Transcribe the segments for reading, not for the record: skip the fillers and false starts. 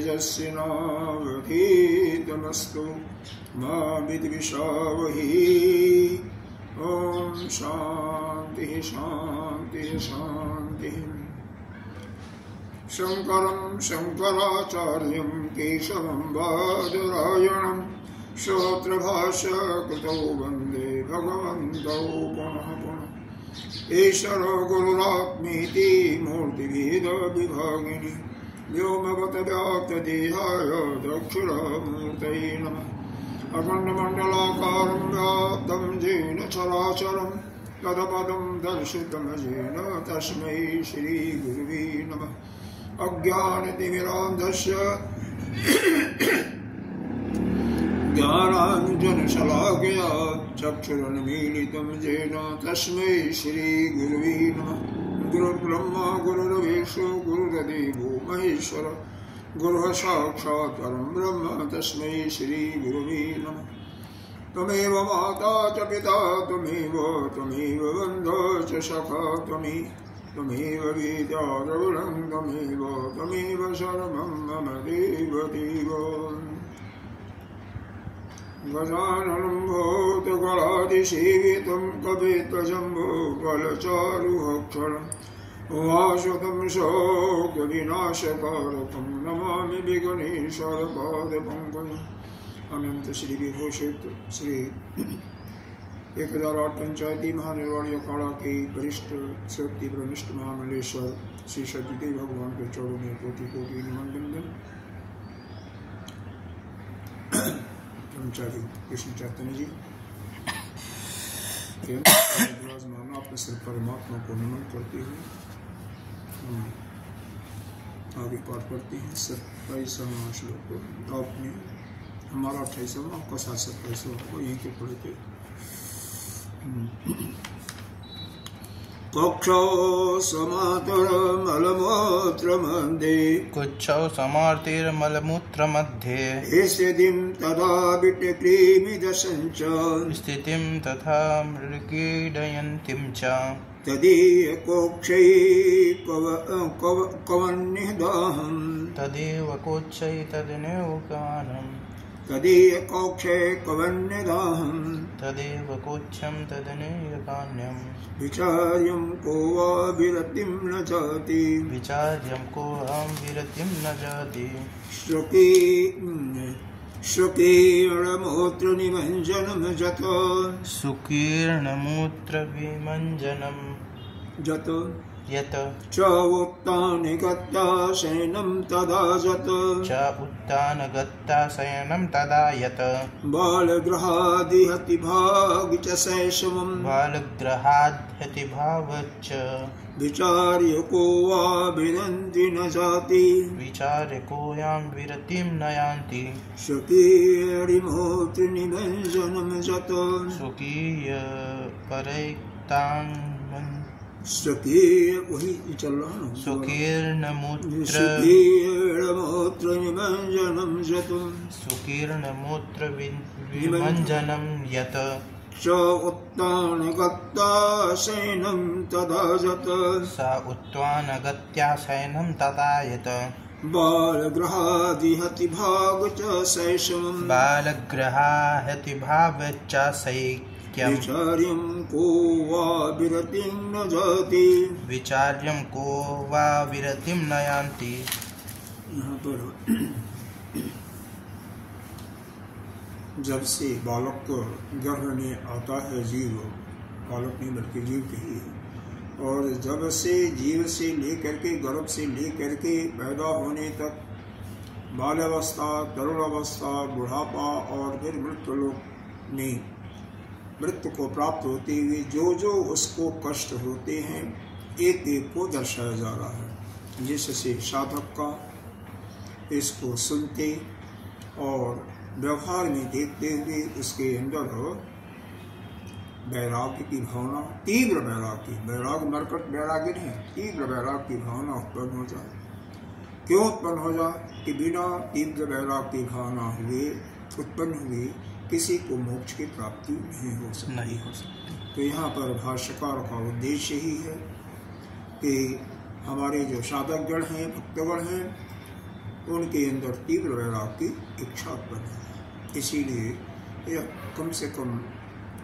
तेजस्य नावधीतमस्तु मा विद्विषावहि। ओम शांति शांति शांति। शंकरं शंकराचार्यं केशवं बादरायणं श्रोत्रभाष्यकृतौ वन्दे भगवन्तौ पुनः पुनः। ईश्वरो गुरुरात्मेति मूर्तिभेदविभागिनि व्योमवद्व्याप्तदेहाय दक्षिणामूर्तये नमः। अखण्डमण्डलाकारं व्याप्तं येन चराचरं तत्पदं दर्शितं येन तस्मै श्रीगुरुवे नमः। अज्ञानतिमिरान्धस्य ज्ञानाञ्जनशलाकया चक्षुरुन्मीलितं येन तस्मै श्रीगुरुवे नमः। गुरुर्ब्रह्मा गुरुर्विष्णु गुरुर्देवो महेश्वर गुरुः साक्षात् परं ब्रह्म तस्मै श्रीगुरुवे नमः। त्वमेव माता च पिता त्वमेव बन्धो च सखा त्वमेव विद्या द्रविणं त्वमेव सर्वं मम देव देव। गजाननं भूतगणाधिसेवितं कपित्वजम्बूफलचारुभक्षणं उमाशतं शोकविनाशकारकं नमामि विघ्नेश्वरपादपङ्कजम्। अनंत श्री विभूषित श्री 1008 पंचायती महानिर्वाण अखाड़ा के वरिष्ठ शक्ति ब्रह्मिष्ठ महामलेश्वर श्री सत्यदेव भगवान के चरणों में कोटि कोटि नमन बंदन। ब्रह्मचारी कृष्ण चैतन्य जी विराजमान अपने सिर परमात्मा को नमन करते हुए आगे पाठ करते हैं। 27वां श्लोक आपने हमारा 28वां आपका 27वां को यहीं के पढ़े थे। कुक्षौ समार्तिर्मलमूत्र मध्ये स्थितिं तथा विटक्रीमिदशञ्च स्थितिं तथा मृगीडयन्तीं च तदीयकोक्षै कवन्निदाहम् तदेव कोच्छै तदनेवकानम् तदीयकोक्षे कवन्निदाहम् तदेव कोच्छं तदनेवकान्यम् विचार्यं को वा विरतिं न जाति विचार्यं को अहं विरतिं न जाति शुकीर्णमूत्रनिमञ्जनं जत सुकीर्णमूत्रविमञ्जनं जत यत च उत्तानगत्ता शयनं तदा जत च उत्तानगत्ता शयनं तदा यत बालगृहादिहतिभाग च शैशवम् बालगृहाद्यतिभावच्च विचार्य को वा विरन्ति न जाति विचार्य को यां विरतिं न यान्ति स्वकीयमूत्रनिमञ्जनं जत स्वकीय परैक्तां स्वकीय वही चल रहा है स्वकीर्णमूत्रनिमञ्जनं जत स्वकीर्णमूत्रविमञ्जनं यत च उत्तानगत्ता शयनं तदा जत सा उत्तानगत्या शयनं तदा यत बालगृहादिहतिभाग च शैशवम् बालगृहाहतिभावच्च शैक्यम् विचार्यं को वा विरतिं न जाति विचार्यं को वा विरतिं न यान्ति। यहाँ पर जब से बालक को गर्भ में आता है जीव, बालक नहीं बल्कि जीव ही है, और जब से जीव से लेकर के गर्भ से लेकर के पैदा होने तक बाल्यावस्था, तरुण अवस्था, बुढ़ापा और फिर मृत्यु लोक में मृत्यु को प्राप्त होते हुए जो जो उसको कष्ट होते हैं एक एक को दर्शाया जा रहा है, जिससे साधक का इसको सुनते और व्यवहार में देखते हुए उसके अंदर वैराग्य की भावना, तीव्र वैराग्य नरकट वैराग्य नहीं, तीव्र वैराग्य की भावना उत्पन्न हो जाए। क्यों उत्पन्न हो जाए कि बिना तीव्र वैराग्य की भावना उत्पन्न हुए किसी को मोक्ष की प्राप्ति नहीं हो सकती। तो यहाँ पर भाष्यकार का उद्देश्य ही है कि हमारे जो साधकगण हैं, भक्तगण हैं, उनके अंदर तीव्र वैराग की इच्छा उत्पन्न है। इसीलिए यह कम से कम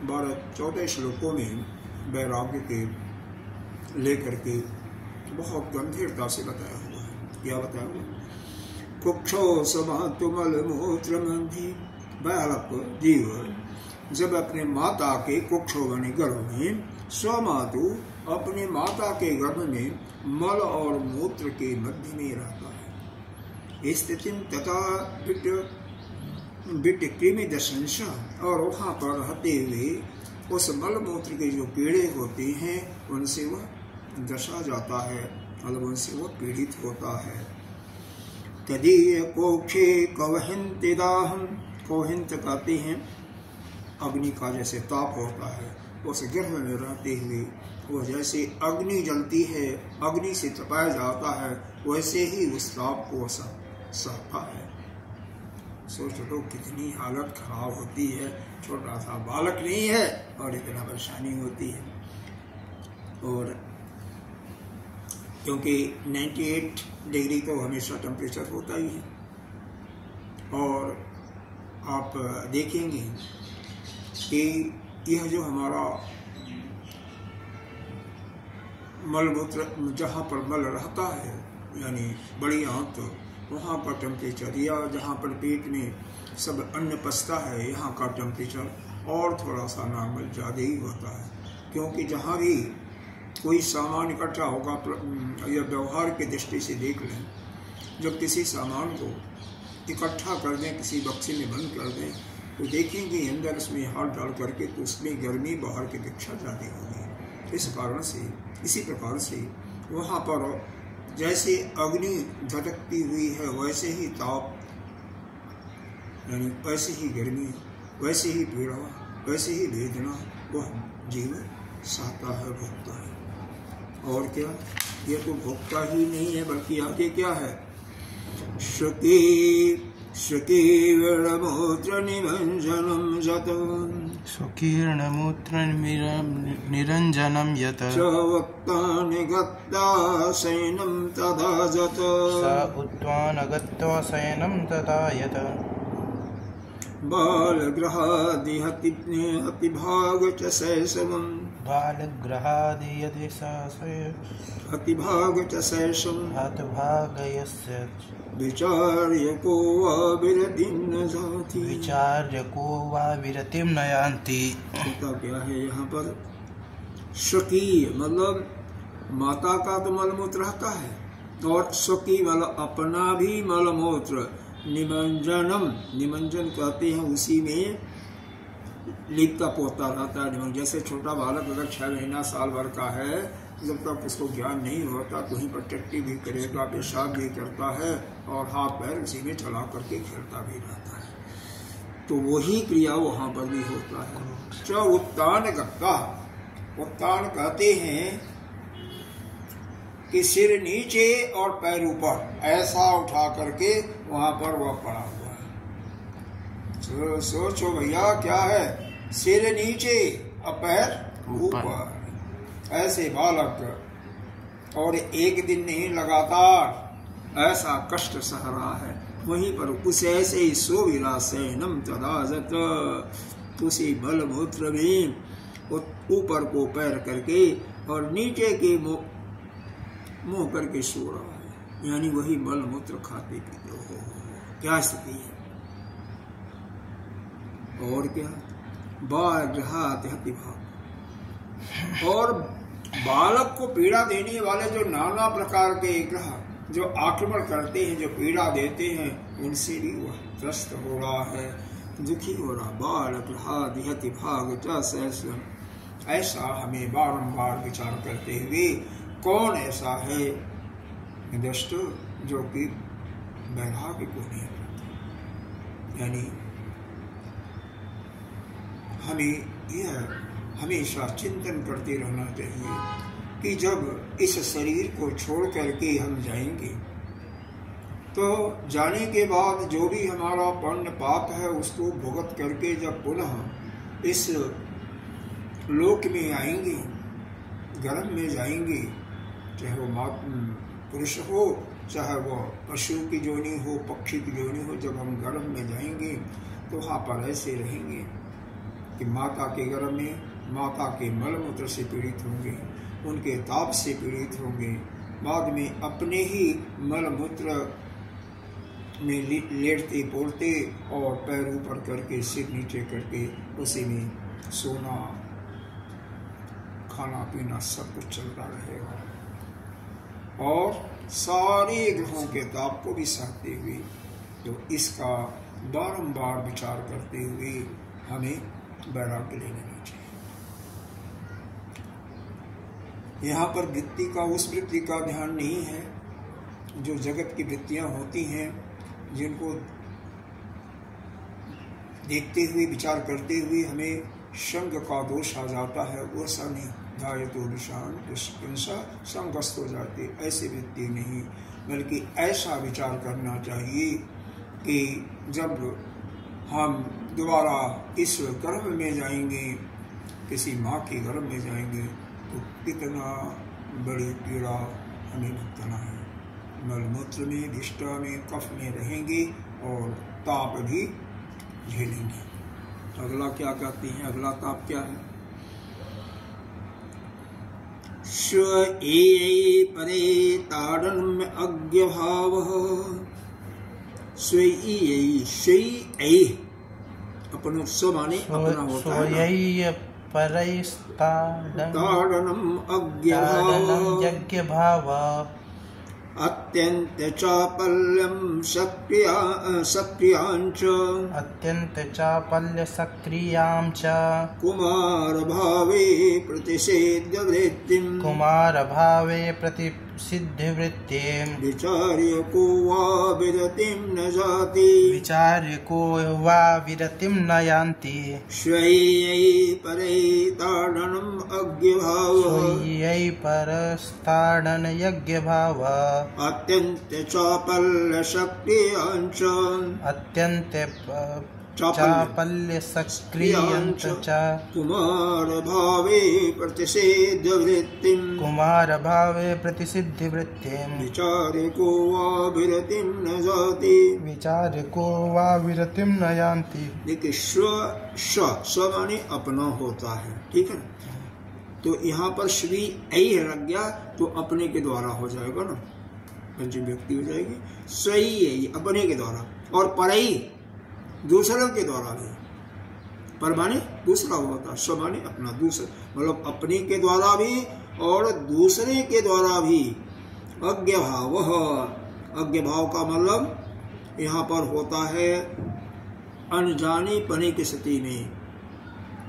12-14 श्लोकों में वैराग्य के लेकर के बहुत गंभीरता से बताया हुआ है। क्या बताया हुआ? कुक्षो समातुमल मूत्र मंधी, बालक जीव जब अपने माता के कुक्षो बने गर्भ में, स्वमातु अपने माता के गर्भ में मल और मूत्र के मध्य में रहता है। स्थिति तथा बिट कृमि दशंश, और वहाँ पर रहते हुए उस मल मूत्र के जो कीड़े होते हैं उनसे वह दशा जाता है, मतलब उनसे वह पीड़ित होता है। तदीय कोक्षे कवहिंतिदाहम, कवहिंत कहते हैं अग्नि का जैसे ताप होता है, उस गर्भ में रहते हुए वह जैसे अग्नि जलती है, अग्नि से तपाया जाता है, वैसे ही उस ताप को सहता है। सोच लो कितनी हालत खराब होती है। छोटा सा बालक नहीं है और इतना परेशानी होती है। और क्योंकि 98 डिग्री तो हमेशा टेम्परेचर होता ही है, और आप देखेंगे कि यह जो हमारा मलमूत्र जहाँ पर मल रहता है, यानी बड़ी आंत, वहाँ का टेम्परेचर, या जहाँ पर पेट में सब अन्न पचता है, यहाँ का टेम्परेचर और थोड़ा सा नॉर्मल ज़्यादा ही होता है। क्योंकि जहाँ भी कोई सामान इकट्ठा होगा, या व्यवहार की दृष्टि से देख लें, जब किसी सामान को इकट्ठा कर दें, किसी बक्से में बंद कर दें, तो देखेंगे अंदर उसमें हाथ डाल करके तो उसमें गर्मी बाहर की अपेक्षा ज़्यादा होगी। इस कारण से, इसी प्रकार से वहाँ पर जैसे अग्नि धधकती हुई है, वैसे ही ताप, यानी वैसे ही गर्मी, वैसे ही पीड़ा, वैसे ही वेदना वह जीव सहता है, भोगता है। और क्या, ये तो भोगता ही नहीं है, बल्कि आगे क्या है? स्वकीर्णमूत्र निरंजनम यत, स्वकीर्णमूत्र निरंजनम यत, स उत्तान गत्वा शयनं तथा यत, स उत्तान गत्वा शयनं तथा यत, बालगृहादिहति भाग च शैशवम्, बालगृहादियति अतिभाग च शैशवम्, हतभागयस्य विचार्य को वा विरतिं न जाति, विचार्य को वा विरतिं न यान्ति। क्या है यहाँ पर? स्वकीय मतलब माता का तो मलमूत्र रहता है, और स्वकीय मतलब अपना भी मलमूत्र, निमंजनम, निमंजन कहते हैं उसी में लिपता पोता रहता है। निमंजन जैसे छोटा बालक अगर 6 महीना साल भर का है, जब तक उसको ज्ञान नहीं होता तो वहीं पर टट्टी भी करेगा, पेशाब भी करता है, और हाथ पैर उसी में चला करके खेलता भी रहता है। तो वही क्रिया वहाँ पर भी होता है। जो उत्तान गत्वा, उत्तान कहते हैं कि सिर नीचे और पैर ऊपर, ऐसा उठा करके वहां पर वह पड़ा हुआ है। सोचो भैया क्या है? सिर नीचे और पैर ऊपर, ऐसे बालक, और एक दिन नहीं लगातार ऐसा कष्ट सह रहा है। वहीं पर उसे ऐसे ही सोविला शयनम तदाजत, उसी मलमूत्र में ऊपर को पैर करके और नीचे के मुंह करके सो रहा है, यानी वही मलमूत्र खाते पीते हो। क्या स्थिति है? और क्या? बालगृहात् हतिभाग, और बालक को पीड़ा देने वाले जो नाना प्रकार के ग्रह जो आक्रमण करते हैं, जो पीड़ा देते हैं, उनसे भी वह त्रस्त हो रहा है, दुखी हो रहा। बालगृहात् हतिभाग च सहस्रम, ऐसा हमें बारंबार विचार करते हुए कौन ऐसा है दुष्ट जो कि वैराग्य को नहीं करता। यानी हमें यह हमेशा चिंतन करते रहना चाहिए कि जब इस शरीर को छोड़ करके हम जाएंगे, तो जाने के बाद जो भी हमारा पुण्य पाप है उसको भुगत करके जब पुनः इस लोक में आएंगे, गर्भ में जाएंगे, चाहे वो पुरुष हो चाहे वो पशु की जोनी हो, पक्षी की जोनी हो, जब हम गर्भ में जाएंगे तो वहाँ पर ऐसे रहेंगे कि माता के गर्भ में माता के मलमूत्र से पीड़ित होंगे, उनके ताप से पीड़ित होंगे, बाद में अपने ही मलमूत्र में लेटते पोड़ते और पैर ऊपर करके सिर नीचे करके उसी में सोना खाना पीना सब कुछ चलता रहेगा और सारे ग्रहों के ताप को भी सहते हुए। तो इसका बारंबार विचार करते हुए हमें वैराग्य ले लेना चाहिए। यहाँ पर वृत्ति का, उस वृत्ति का ध्यान नहीं है जो जगत की वृत्तियाँ होती हैं, जिनको देखते हुए विचार करते हुए हमें संग का दोष आ जाता है। वो सा नहीं धाये तो निशान संगस्त हो जाते, ऐसी वृत्ति नहीं, बल्कि ऐसा विचार करना चाहिए कि जब हम दोबारा इस गर्भ में जाएंगे, किसी माँ के गर्भ में जाएंगे, तो कितना बड़ी पीड़ा हमें भुगतना है। मलमूत्र में, विष्ठा में, कफ में रहेंगे और ताप भी झेलेंगे। अगला क्या कहते हैं? अगला ताप क्या है? स्व ए परे ताड़न अज्ञ भाव स्वयी अपन स्व माने अपना होता है। ताड़नम अज्ञ भाव अत्यंत चापल्यम सक्रियांच अत्यंत चापल्य सक्रियां च कुमार भावे प्रतिषेध्य वृत्तिम विचार्य को वा विरतिम न याति स्वयि परे ताडनम अज्ञ भाव अत्यंत चापल्य सक्रियांच चापल्य सक्रियंच कुमार भावे प्रतिषेध्य वृत्तिम विचार्य को वा विरतिम न यान्ति। देखिए स्व माने अपना होता है, ठीक है। तो यहाँ पर श्री ऐ लग गया तो अपने के द्वारा हो जाएगा ना, पंचम व्यक्ति हो जाएगी। सही है अपने के द्वारा, और परई दूसरों के द्वारा भी। पर माने दूसरा होता है, स्व माने अपना, दूसरा मतलब अपने के द्वारा भी और दूसरे के द्वारा भी। अज्ञ भाव, अज्ञ भाव का मतलब यहाँ पर होता है अनजाने पने की स्थिति में,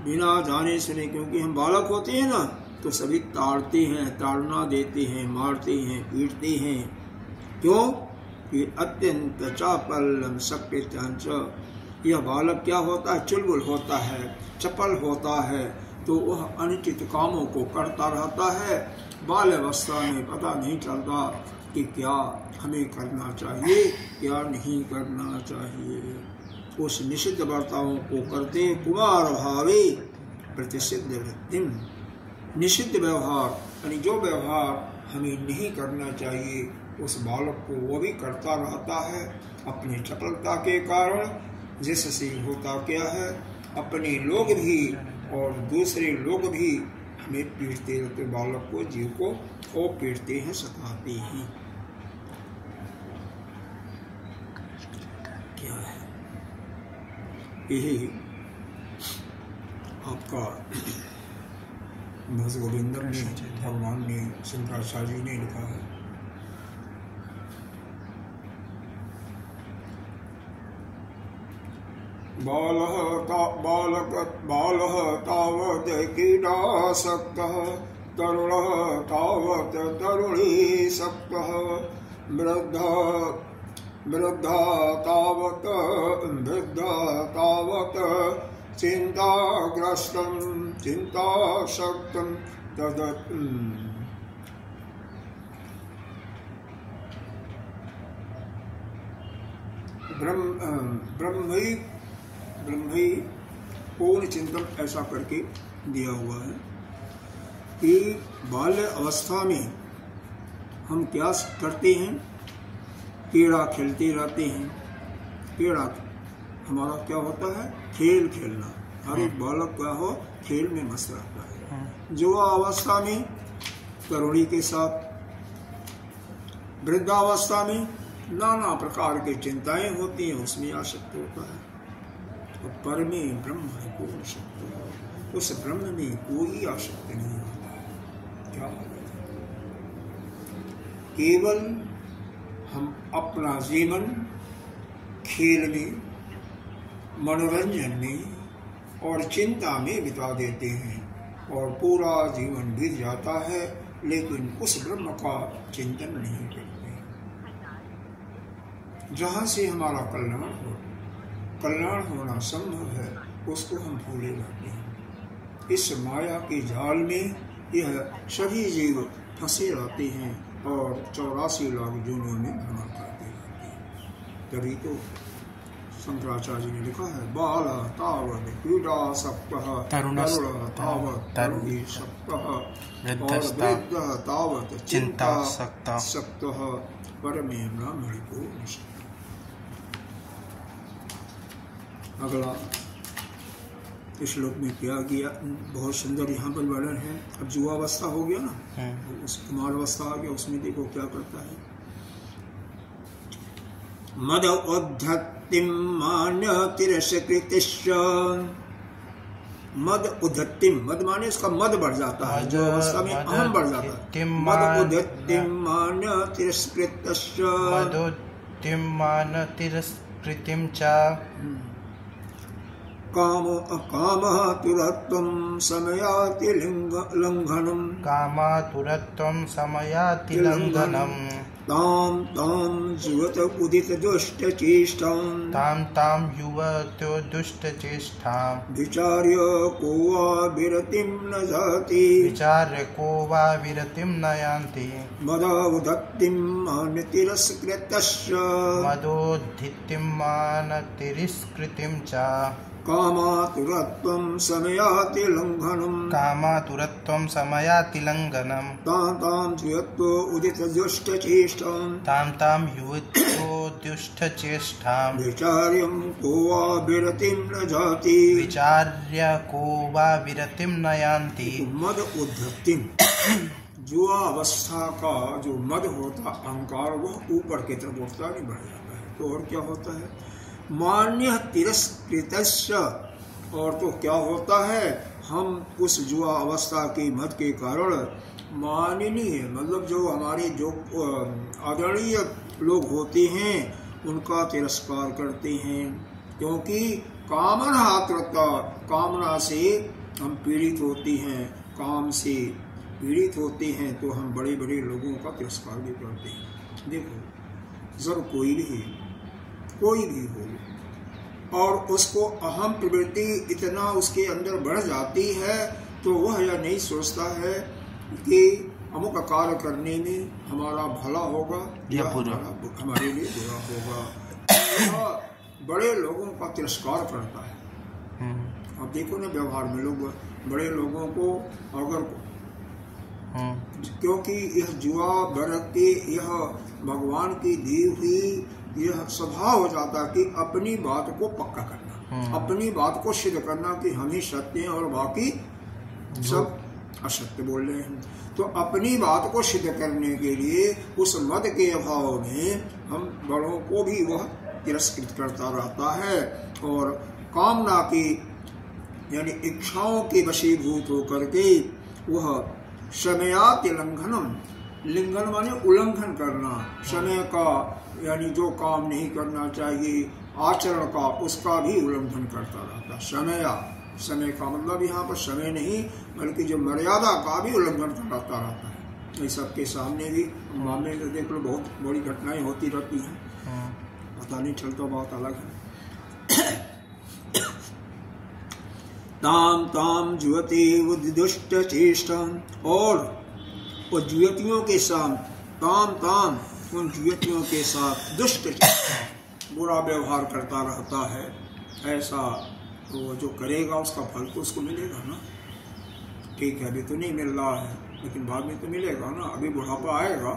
बिना जाने सुने। क्योंकि हम बालक होते हैं ना, तो सभी ताड़ते हैं, ताड़ना देते हैं, मारते हैं, पीटते हैं। क्यों? कि अत्यंत चापल्यम सक्रियांच, यह बालक क्या होता है? चुलबुल होता है, चपल होता है, तो वह अनुचित कामों को करता रहता है। बाल अवस्था में पता नहीं चलता कि क्या हमें करना चाहिए, क्या नहीं करना चाहिए। उस निषिद्ध वार्ताओं को करते कुमार भावे प्रतिषिद्ध वृत्तिम, निषिद्ध व्यवहार यानी जो व्यवहार हमें नहीं करना चाहिए, उस बालक को वो भी करता रहता है अपनी चपलता के कारण। जिससे होता क्या है, अपने लोग भी और दूसरे लोग भी हमें पीटते रहते, बालक को, जीव को वो पीटते हैं, सताते हैं। क्या है यही आपका भज गोविंदम ने, भगवान ने, शंकराचार्य जी ने लिखा है। बालः तावत् क्रीडासक्तः, तरुणः तावत् तरुणीसक्तः, वृद्धा तावत् चिन्ताग्रस्तं चिन्तासक्तं तदत् ब्रह्मी पूर्ण चिंतन ऐसा करके दिया हुआ है कि बाल्य अवस्था में हम क्या करते हैं क्रीड़ा खेलते रहते हैं। क्रीड़ा हमारा क्या होता है? खेल खेलना। हर एक बालक क्या हो? खेल में मस्त रहता है। युवा अवस्था में तरुणी के साथ, वृद्धावस्था में नाना प्रकार की चिंताएं होती हैं, उसमें आसक्त होता है। और पर में ब्रह्म है को आसक्त, उस ब्रह्म में कोई आसक्त नहीं होता है। क्या केवल हम अपना जीवन खेल में, मनोरंजन में और चिंता में बिता देते हैं और पूरा जीवन बीत जाता है, लेकिन उस ब्रह्म का चिंतन नहीं करते। जहाँ से हमारा कल्याण होना संभव है, उसको हम भूले जाते हैं। इस माया के जाल में यह सभी जीव फंसे रहते हैं और 84 लाख जूनों में भ्रमण करते रहते हैं। तभी तो शंकराचार्य ने लिखा है, बाल तावत क्रीडा सप्तः, तरुण तावत तरुणी सप्तः, और वृद्ध तावत चिंता सप्तः, परमे ब्राह्मण को निष्ठा। अगला श्लोक में क्या किया, बहुत सुंदर यहाँ पर वर्णन है। अब युवावस्था हो गया ना, उस कुमारावस्था आ गया, उसमें देखो क्या करता है। मद उद्धतिम मान्य तिरस्कृतिश्च, मद उद्धतिम, मद माने उसका मद बढ़ जाता है, जो अवस्था में अहम बढ़ जाता है। मद उद्धतिम मान्य तिरस्कृतिश्च, मदोद्यम मान तिरस्कृतिम च, काम तुरत्वं समयाति लंघनम्, कामातुरत्वं समयाति लंघनम्, ताम युवत उदित दुष्ट चेष्टां, ताम युवतो दुष्ट चेष्टां, विचार्य को वा विरतिं न जाति, विचार्य को वा विरतिं न यान्ति, मदोद्धतिं मान तिरस्कृतश्च, मदोद्धतिं मान तिरस्कृतिं च, कामातुरत्वं समयाति लंघनम्, कामातुरत्वं समयाति लंघनम्, ताम युवतो उदित दुष्ट चेष्टां, ताम युवतो दुष्ट चेष्टां, विचार्यं को वा विरतिं न जाति, विचार्य को वा विरतिं न यान्ति। मद उद्धतिं, जो अवस्था का जो मद होता अहंकार, वह ऊपर की तरफ उठता नहीं, बढ़ जाता है। तो और क्या होता है? मान्य तिरस्कृतस्य, और तो क्या होता है, हम उस जुआ अवस्था की मद के कारण माननीय, मतलब जो हमारे जो आदरणीय लोग होते हैं उनका तिरस्कार करते हैं, क्योंकि कामना से हम पीड़ित होते हैं, काम से पीड़ित होते हैं, तो हम बड़े बड़े लोगों का तिरस्कार भी करते हैं। देखो जब कोई भी हो और उसको अहम प्रवृत्ति इतना उसके अंदर बढ़ जाती है, तो वह यह नहीं सोचता है कि अमुक कार्य करने में हमारा भला होगा या हमारे लिए बुरा होगा। बड़े लोगों का तिरस्कार करता है। अब देखो ना, व्यवहार में लोग बड़े लोगों को अगर, क्योंकि यह जुआ बरक के यह भगवान की दी हुई यह स्वभाव हो जाता है कि अपनी बात को पक्का करना, अपनी बात को सिद्ध करना कि हम ही सत्य हैं और बाकी सब असत्य बोल रहे हैं। तो अपनी बात को सिद्ध करने के लिए उस मद के अभाव में हम बड़ों को भी वह तिरस्कृत करता रहता है और कामना की यानी इच्छाओं के वशीभूत होकर के वह समयाति लंघनम, लिंगन माने उल्लंघन करना, समय का यानी जो काम नहीं करना चाहिए आचरण का, उसका भी उल्लंघन करता रहता। समय का मतलब यहाँ पर समय नहीं बल्कि जो मर्यादा का भी उल्लंघन करता रहता है। इस सबके सामने भी मामले में देख लो, बहुत बड़ी घटनाएं होती रहती हैं, पता नहीं चलता, बहुत अलग है। ताम जुवते दुष्ट चेष्टा, और युवतियों के साथ ताम उन युवतियों के साथ दुष्ट बुरा व्यवहार करता रहता है। ऐसा तो जो करेगा उसका फल तो उसको मिलेगा ना। ठीक है, अभी तो नहीं मिल रहा है लेकिन बाद में तो मिलेगा ना। अभी बुढ़ापा आएगा,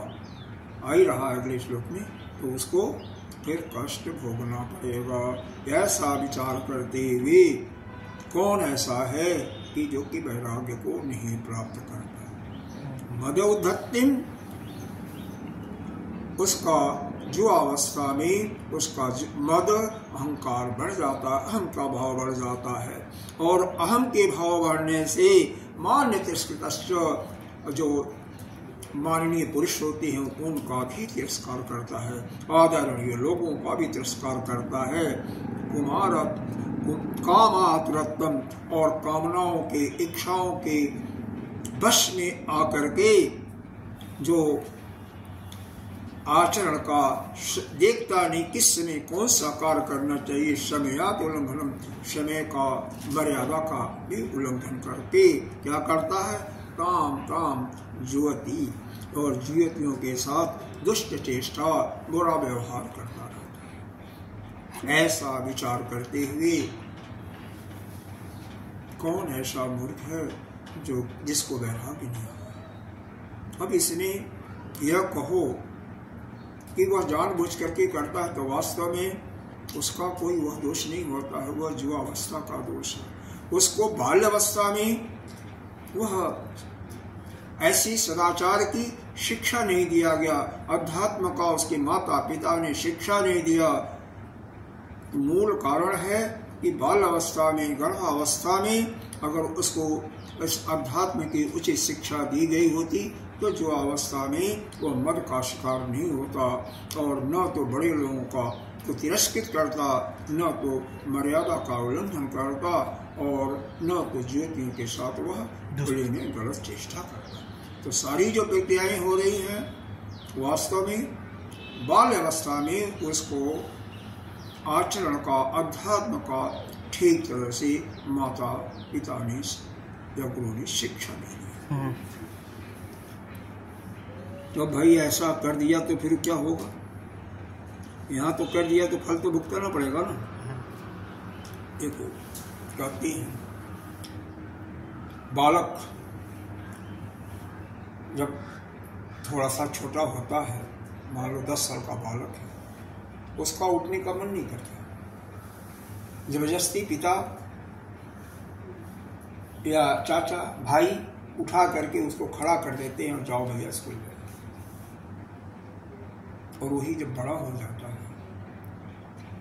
आ ही रहा है अगले श्लोक में। तो उसको फिर कष्ट भोगना पड़ेगा। ऐसा विचार करते हुए कौन ऐसा है कि जो कि वैराग्य को नहीं प्राप्त करता। मदोद्धतिम, उसका जो अवस्था में उसका मद अहंकार बढ़ जाता है, अहम का भाव बढ़ जाता है, और अहम के भाव बढ़ने से मान्य तिरस्कृत जो माननीय पुरुष होते हैं उनका भी तिरस्कार करता है, आदरणीय लोगों का भी तिरस्कार करता है। कामातुरत्वम, और कामनाओं के इच्छाओं के वश में आकर के जो आचरण का देखता नहीं किस समय कौन सा कार्य करना चाहिए, समयात उल्लंघनम, समय का मर्यादा का भी उल्लंघन करके क्या करता है, काम काम जुवती, और जुवतियों के साथ दुष्ट चेष्टा बुरा व्यवहार करता रहता है। ऐसा विचार करते हुए कौन ऐसा मूर्ख है जो जिसको वैराग्य नहीं हो। अब इसमें यह कहो कि वह जानबूझ करके करता है तो वास्तव में उसका कोई वह दोष नहीं होता है, वह जुआवस्था का दोष है। उसको बाल्यावस्था में वह ऐसी सदाचार की शिक्षा नहीं दिया गया, अध्यात्म का उसके माता पिता ने शिक्षा नहीं दिया। मूल कारण है कि बाल अवस्था में, गर्भावस्था में अगर उसको इस अध्यात्म की उचित शिक्षा दी गई होती तो जो अवस्था में वह मद का शिकार नहीं होता, और न तो बड़े लोगों को तिरस्कृत करता, न तो मर्यादा का उल्लंघन करता, और न तो ज्योतियों के साथ वह बड़े में गलत चेष्टा करता। तो सारी जो प्रक्रियाएं हो रही हैं वास्तव में बाल अवस्था में उसको आचरण का, अध्यात्म का ठीक तरह से माता पिता ने या गुरु ने शिक्षा नहीं दी। तो भाई ऐसा कर दिया तो फिर क्या होगा, यहाँ तो कर दिया तो फल तो भुगतना पड़ेगा ना। देखो कहते हैं बालक जब थोड़ा सा छोटा होता है, मान लो 10 साल का बालक है, उसका उठने का मन नहीं करता, जबरदस्ती पिता या चाचा भाई उठा करके उसको खड़ा कर देते हैं और जाओ भैया स्कूल में। और वही जब बड़ा हो जाता है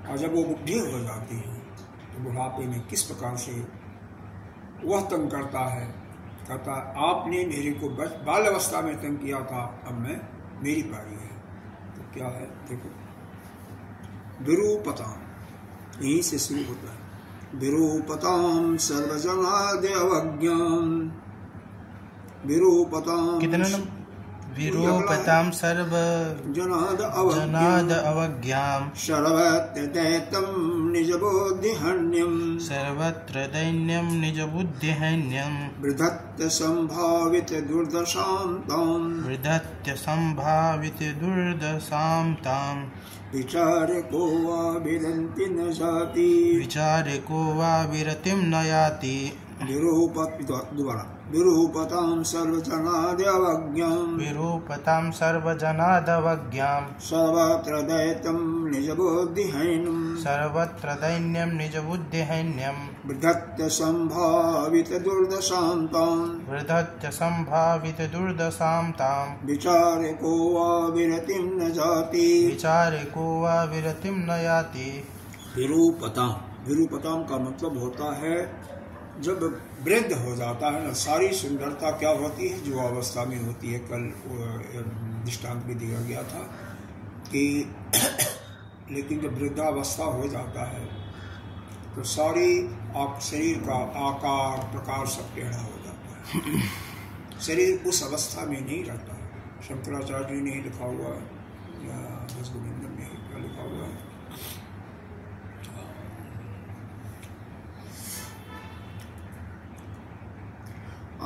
और जब वो बुढ़े हो जाते हैं तो बुढ़ापे में किस प्रकार से वह तंग करता है, कहता आपने मेरे को बाल अवस्था में तंग किया था, अब मेरी पारी है। तो क्या है देखो, विरूपताम, यहीं से शुरू होता है। विरूपताम सर्वजनाद्यवज्ञाम, विरूपताम कितने नंबर, विरूपताम सर्व जनाद अवज्ञाम, सर्वत्र दैत्यम निज बुद्धिहन्यम, सर्वत्र दैन्यम निज बुद्धिहन्यम, वृद्धत्य संभावित दुर्दशां ताम, वृद्धत्य संभावित दुर्दशां ताम, विचारको वा विरन्ति न जाति, विचारको वा विरतिं न याति, विरूपतां सर्वजनाद्यवज्ञाम्, विरूपतां सर्वजनादवज्ञां, सर्वत्र दैत्यं निजबुद्धिहैनं, सर्वत्र दैन्यं निजबुद्धिहैन्यं, वृद्धत्य संभावित दुर्दशां ताम्, वृद्धत्य संभावित दुर्दशां ताम्, विचारको वा विरतिं न जाति, विचारको वा विरतिं न याति। विरूपतां, विरूपतां का मतलब होता है जब वृद्ध हो जाता है ना, सारी सुंदरता क्या होती है जो अवस्था में होती है। कल दृष्टांत भी दिया गया था कि लेकिन जब वृद्धावस्था हो जाता है तो सारी शरीर का आकार प्रकार सब टेढ़ा हो जाता है, शरीर उस अवस्था में नहीं रहता है। शंकराचार्य जी ने लिखा हुआ है या रसगोविंदम में क्या लिखा हुआ है,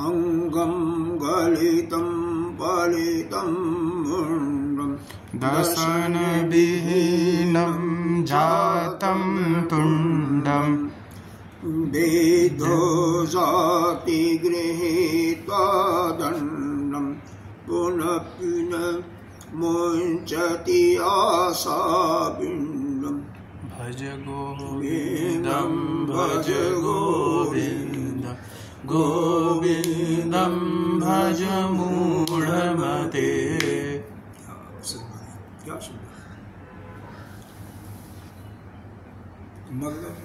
अंगम गलितं पलितं मुंडं दशन विहीनं जातं तुंडं, वेदो जाति गृहीत्वा दण्डं पुनः पुनः मुञ्चति आशापिण्डम् भज गोविन्दं भज गोविन्दं गोविन्दं भज मूढमते। क्या सुंदर मतलब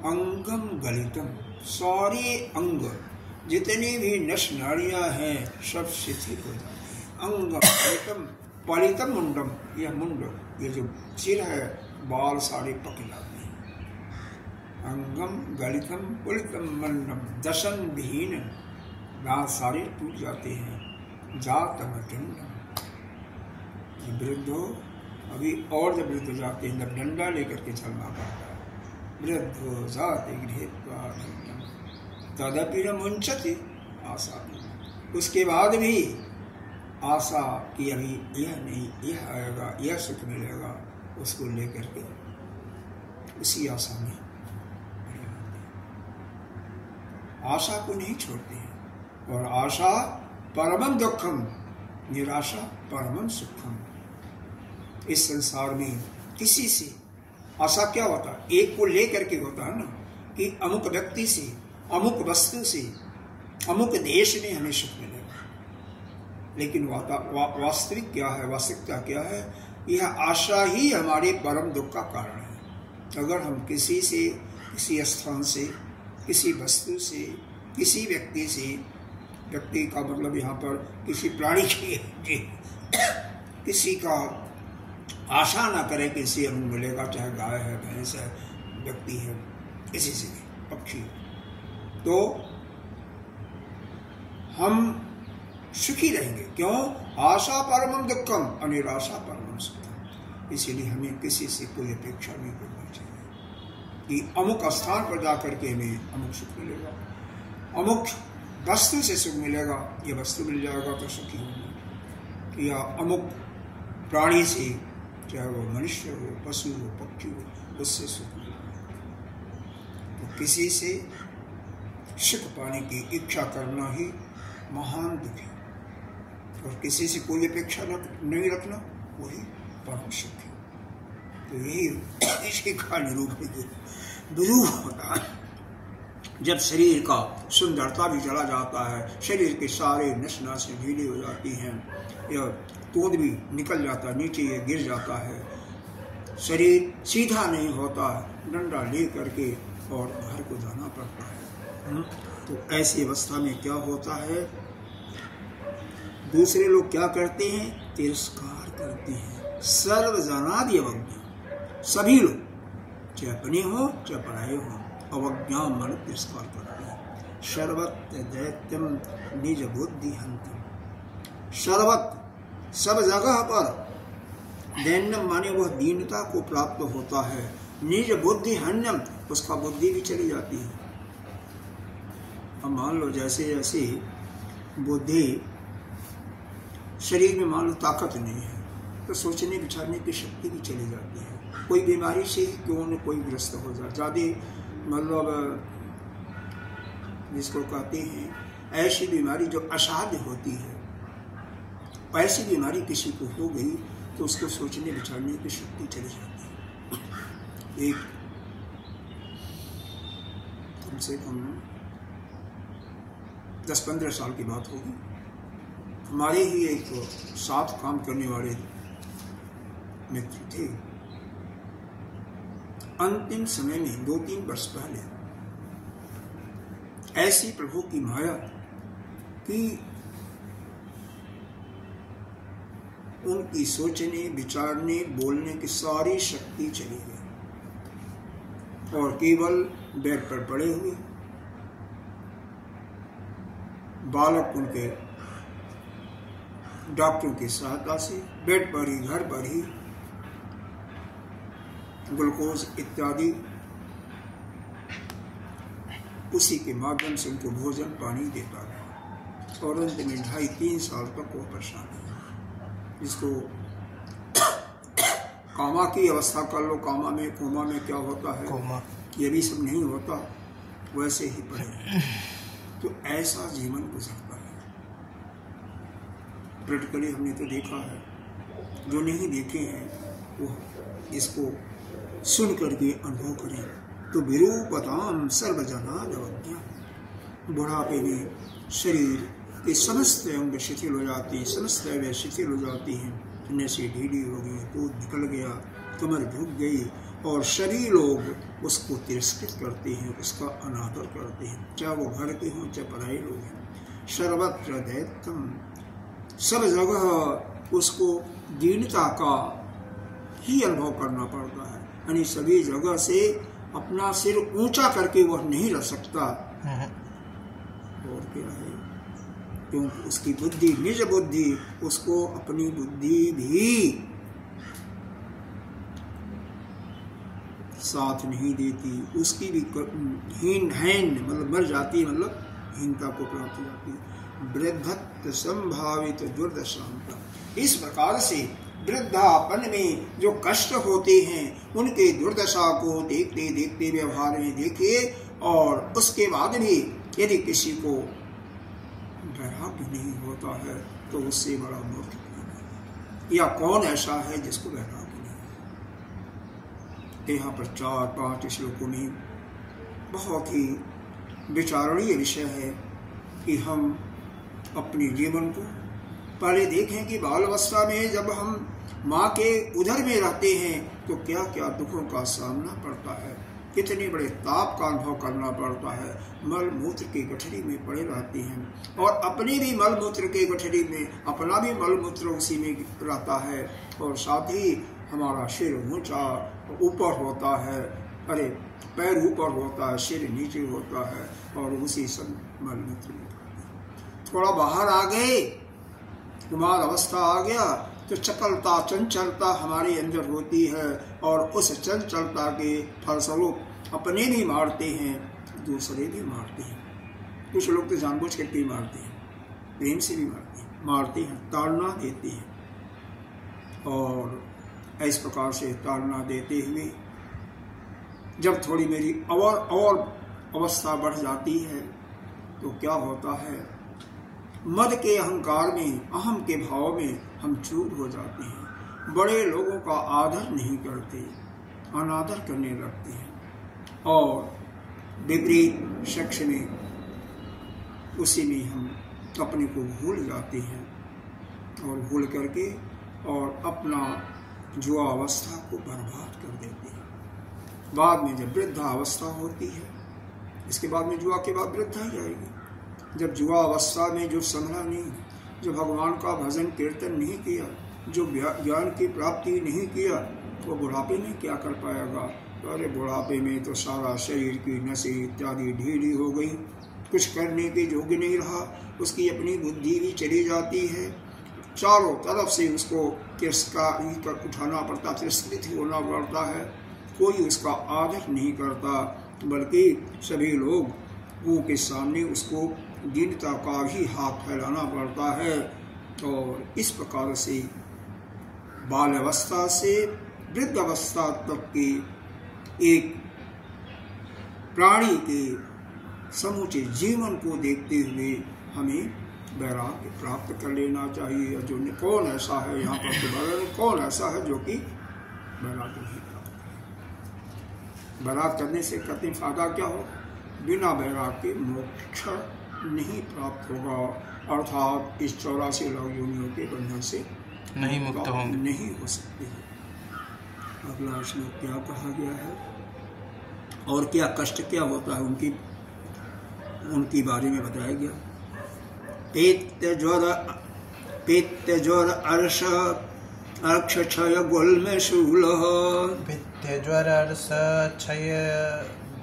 अंगम गलितम, सारे अंग जितनी भी नस नाड़ियां हैं सब शिथिल हो जाती हैं। अंगम गलितम पलितम मुंडम, यह मुंड ये जो सिर है बाल सारे पक जाते हैं। अंगम गलितम पुलितम मंडम दशन विहीन, दांत सारे टूट जाते हैं। जातम दंडम, वृद्ध हो अभी और जब वृद्ध हो जाते हैं जब डंडा लेकर के चलना पड़ता है। वृद्ध हो जाते गृहीत्वा दंडम तदपि न मुंचति आशा, उसके बाद भी आशा कि अभी यह नहीं, यह आएगा, यह सुख मिलेगा, उसको लेकर के उसी आशा में आशा को नहीं छोड़ते हैं। और आशा परमं दुखम, निराशा परमं सुखम। इस संसार में किसी से आशा क्या होता है, एक को लेकर के होता है ना कि अमुक व्यक्ति से, अमुक वस्तु से, अमुक देश में हमें सुख मिलेगा। लेकिन वास्तविक क्या है, वास्तविकता क्या है, यह आशा ही हमारे परम दुख का कारण है। अगर हम किसी से, किसी स्थान से, किसी वस्तु से, किसी व्यक्ति से, व्यक्ति का मतलब यहाँ पर किसी प्राणी की किसी का आशा ना करे कि इससे हमें मिलेगा, चाहे गाय है, भैंस है, व्यक्ति है, किसी से भी, पक्षी, तो हम सुखी रहेंगे। क्यों? आशा परमं दुखम और निराशा परमं सुखम। इसीलिए हमें किसी से कोई अपेक्षा नहीं करनी चाहिए कि अमुक स्थान पर जाकर के हमें अमुक सुख मिलेगा, अमुक वस्तु से सुख मिलेगा, ये वस्तु मिल जाएगा तो सुखी होंगे, या अमुक प्राणी से, चाहे वो मनुष्य हो, पशु हो, पक्षी हो, उससे सुख मिलेगा। तो किसी से सुख पाने की इच्छा करना ही महान दुख है, और किसी से कोई अपेक्षा नहीं रखना वही परम सुख है। तो यही इसी का विरूप होता है। जब शरीर का सुंदरता भी चला जाता है, शरीर के सारे नस नासें ढीली हो जाती हैं, या तोड़ भी निकल जाता है, नीचे ये गिर जाता है, शरीर सीधा नहीं होता, डंडा ले करके और घर को जाना पड़ता है। तो ऐसी अवस्था में क्या होता है, दूसरे लोग क्या करते हैं, तिरस्कार करते हैं। सर्वजनादि अवज्ञा, सभी लोग चाहे अपने हो चाहे पराये हो, अवज्ञा मन तिरस्कार करते हैं। सर्वत्र दैत्यम निज बुद्धि हंतम, सर्वत्र सब जगह पर दैन्यम माने वह दीनता को प्राप्त होता है। निज बुद्धि हन्यम, उसका बुद्धि भी चली जाती है। अब मान लो जैसे जैसे बुद्धि शरीर में मान लो ताकत नहीं है तो सोचने विचारने की शक्ति भी चली जाती है। कोई बीमारी से क्यों न कोई ग्रस्त हो जाए, ज़्यादा मतलब जिसको कहते हैं ऐसी बीमारी जो असाध्य होती है, ऐसी बीमारी किसी को हो गई तो उसको सोचने विचारने की शक्ति चली जाती है। एक कम से कम 10-15 साल की बात होगी, हमारे ही एक साथ काम करने वाले मित्र थे। अंतिम समय में 2-3 वर्ष पहले ऐसी प्रभु की माया कि उनकी सोचने विचारने बोलने की सारी शक्ति चली गई और केवल बेड पर पड़े हुए, बालक उनके डॉक्टरों की सहायता से बेड पर ही, घर पर ही ग्लूकोज इत्यादि उसी के माध्यम से उनको भोजन पानी देता रहा और अंत में 2.5-3 साल तक वो परेशान है। इसको कामा की अवस्था कर लो, कोमा में क्या होता है, ये भी सब नहीं होता, वैसे ही पड़े। तो ऐसा जीवन गुजरता है। प्रैक्टिकली हमने तो देखा है, जो नहीं देखे हैं वो इसको सुन करके अनुभव करें। तो विरूपताम सर्वजनादवज्ञा, बुढ़ापे में शरीर के समस्त अंग शिथिल हो जाती हैं, समस्त अवयव शिथिल हो जाती हैं, नसें ढीली हो गई, दूध निकल गया, कमर झुक गई और सभी लोग उसको तिरस्कृत करते हैं, उसका अनादर करते हैं, चाहे वो घर के हों चाहे पराये लोग हैं। सर्वत्र दैत्यम, सब जगह उसको दीनता का ही अनुभव करना पड़ता है, यानी सभी जगह से अपना सिर ऊंचा करके वह नहीं रह सकता। और क्या है, क्योंकि उसकी बुद्धि, निज बुद्धि उसको अपनी बुद्धि भी साथ नहीं देती, उसकी भी हीन मतलब मर जाती है, मतलब हीनता को प्राप्त हो जाती है। वृद्धत्व संभावित दुर्दशा, इस प्रकार से वृद्धापन में जो कष्ट होते हैं उनके दुर्दशा को देखते देखते व्यवहार में देखिए, और उसके बाद भी यदि किसी को वैराग्य नहीं होता है तो उससे बड़ा मूर्ख कौन है, या कौन ऐसा है जिसको वैराग्य नहीं। यहाँ पर 4-5 श्लोकों में बहुत ही विचारणीय विषय है कि हम अपने जीवन को पहले देखें कि बाल अवस्था में जब हम माँ के उदर में रहते हैं तो क्या क्या दुखों का सामना पड़ता है, कितने बड़े ताप का अनुभव करना पड़ता है। मल मूत्र की गठरी में पड़े रहते हैं और अपने भी मल मूत्र के गठरी में अपना भी मल मूत्र उसी में रहता है, और साथ ही हमारा सिर ऊंचा ऊपर होता है, अरे पैर ऊपर होता है, सिर नीचे होता है, और उसी सब मल मूत्र में थोड़ा बाहर आ गए, कुमार अवस्था आ गया तो चपलता चंचलता हमारे अंदर होती है, और उस चंचलता के फलस्वरूप अपने भी मारते हैं, दूसरे भी मारते हैं। कुछ लोग तो जानबूझ करके भी मारते हैं, प्रेम से भी मारते हैं, ताड़ना देते हैं, और इस प्रकार से ताड़ना देते हुए जब थोड़ी मेरी और अवस्था बढ़ जाती है तो क्या होता है, मद के अहंकार में, अहम के भाव में हम चूर हो जाते हैं, बड़े लोगों का आदर नहीं करते, अनादर करने लगते हैं, और विपरीत शख्स में उसी में हम अपने को भूल जाते हैं, और भूल करके और अपना जुआ अवस्था को बर्बाद कर देते हैं। बाद में जब वृद्धा अवस्था होती है, इसके बाद में जुआ के बाद वृद्धा ही आएगी। जब जुआ अवस्था में जो संभला नहीं, जो भगवान का भजन कीर्तन नहीं किया, जो ज्ञान की प्राप्ति नहीं किया, तो बुढ़ापे में क्या कर पाएगा। तो अरे बुढ़ापे में तो सारा शरीर की नसें इत्यादि ढीली हो गई, कुछ करने के योग्य नहीं रहा, उसकी अपनी बुद्धि भी चली जाती है, चारों तरफ से उसको तिरस्कार कर उठाना पड़ता, तिरस्कृत होना पड़ता है, कोई उसका आदर नहीं करता, बल्कि सभी लोगों के सामने उसको दीनता का भी हाथ फैलाना पड़ता है। और इस प्रकार से बाल अवस्था से वृद्ध अवस्था तक के एक प्राणी के समूचे जीवन को देखते हुए हमें वैराग्य प्राप्त कर लेना चाहिए। जो कौन ऐसा है यहाँ पर तो कौन ऐसा है जो कि वैराग्य नहीं प्राप्त करे। वैराग करने से कहते हैं फायदा क्या हो, बिना वैराग के मोक्ष नहीं प्राप्त होगा, अर्थात इस 84 लाख योनियों के बंधन से नहीं मुक्त होंगे, नहीं हो सकते। अगला श्लोक क्या कहा गया है और क्या कष्ट क्या होता है उनकी बारे में बताया गया। पित्त ज्वर अर्श अक्षय गुल्म शूल, पित्त ज्वर अर्श क्षय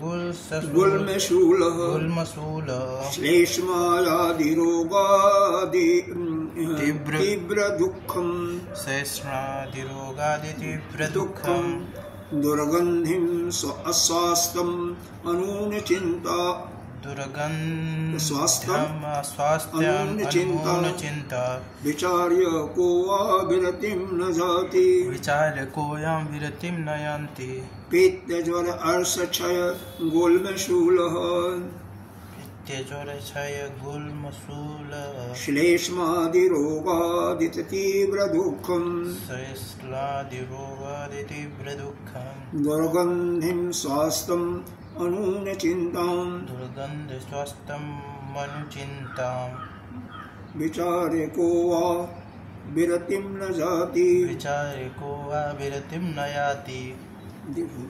गुल्म शूल श्लेष्मादि रोगादि तीव्र दुःखम, श्लेष्मादि रोगादि तीव्र दुःखम, दुर्गंधिम अस्वास्थ्यम अनून चिंता, दुर्गंधम स्वास्थ्यम चिंता, विचार्य को विरतिम न जाति, विचार्य कोऽयं विरतिं न यान्ति। पित्त ज्वर अर्श क्षय गुल्म शूल, पित्तज्वर क्षय गुल्मशूल श्लेष्मादिरोगादितीव्रदुःखं श्लेष्मादिरोगादितीव्रदुःखं दुर्गन्धिं स्वास्थ्यम् अनूनचिन्तां दुर्गन्धस्वस्थं मनुचिन्ताम् विचारको वा विरतिं न जाति विचारको वा विरतिं न याति। देखो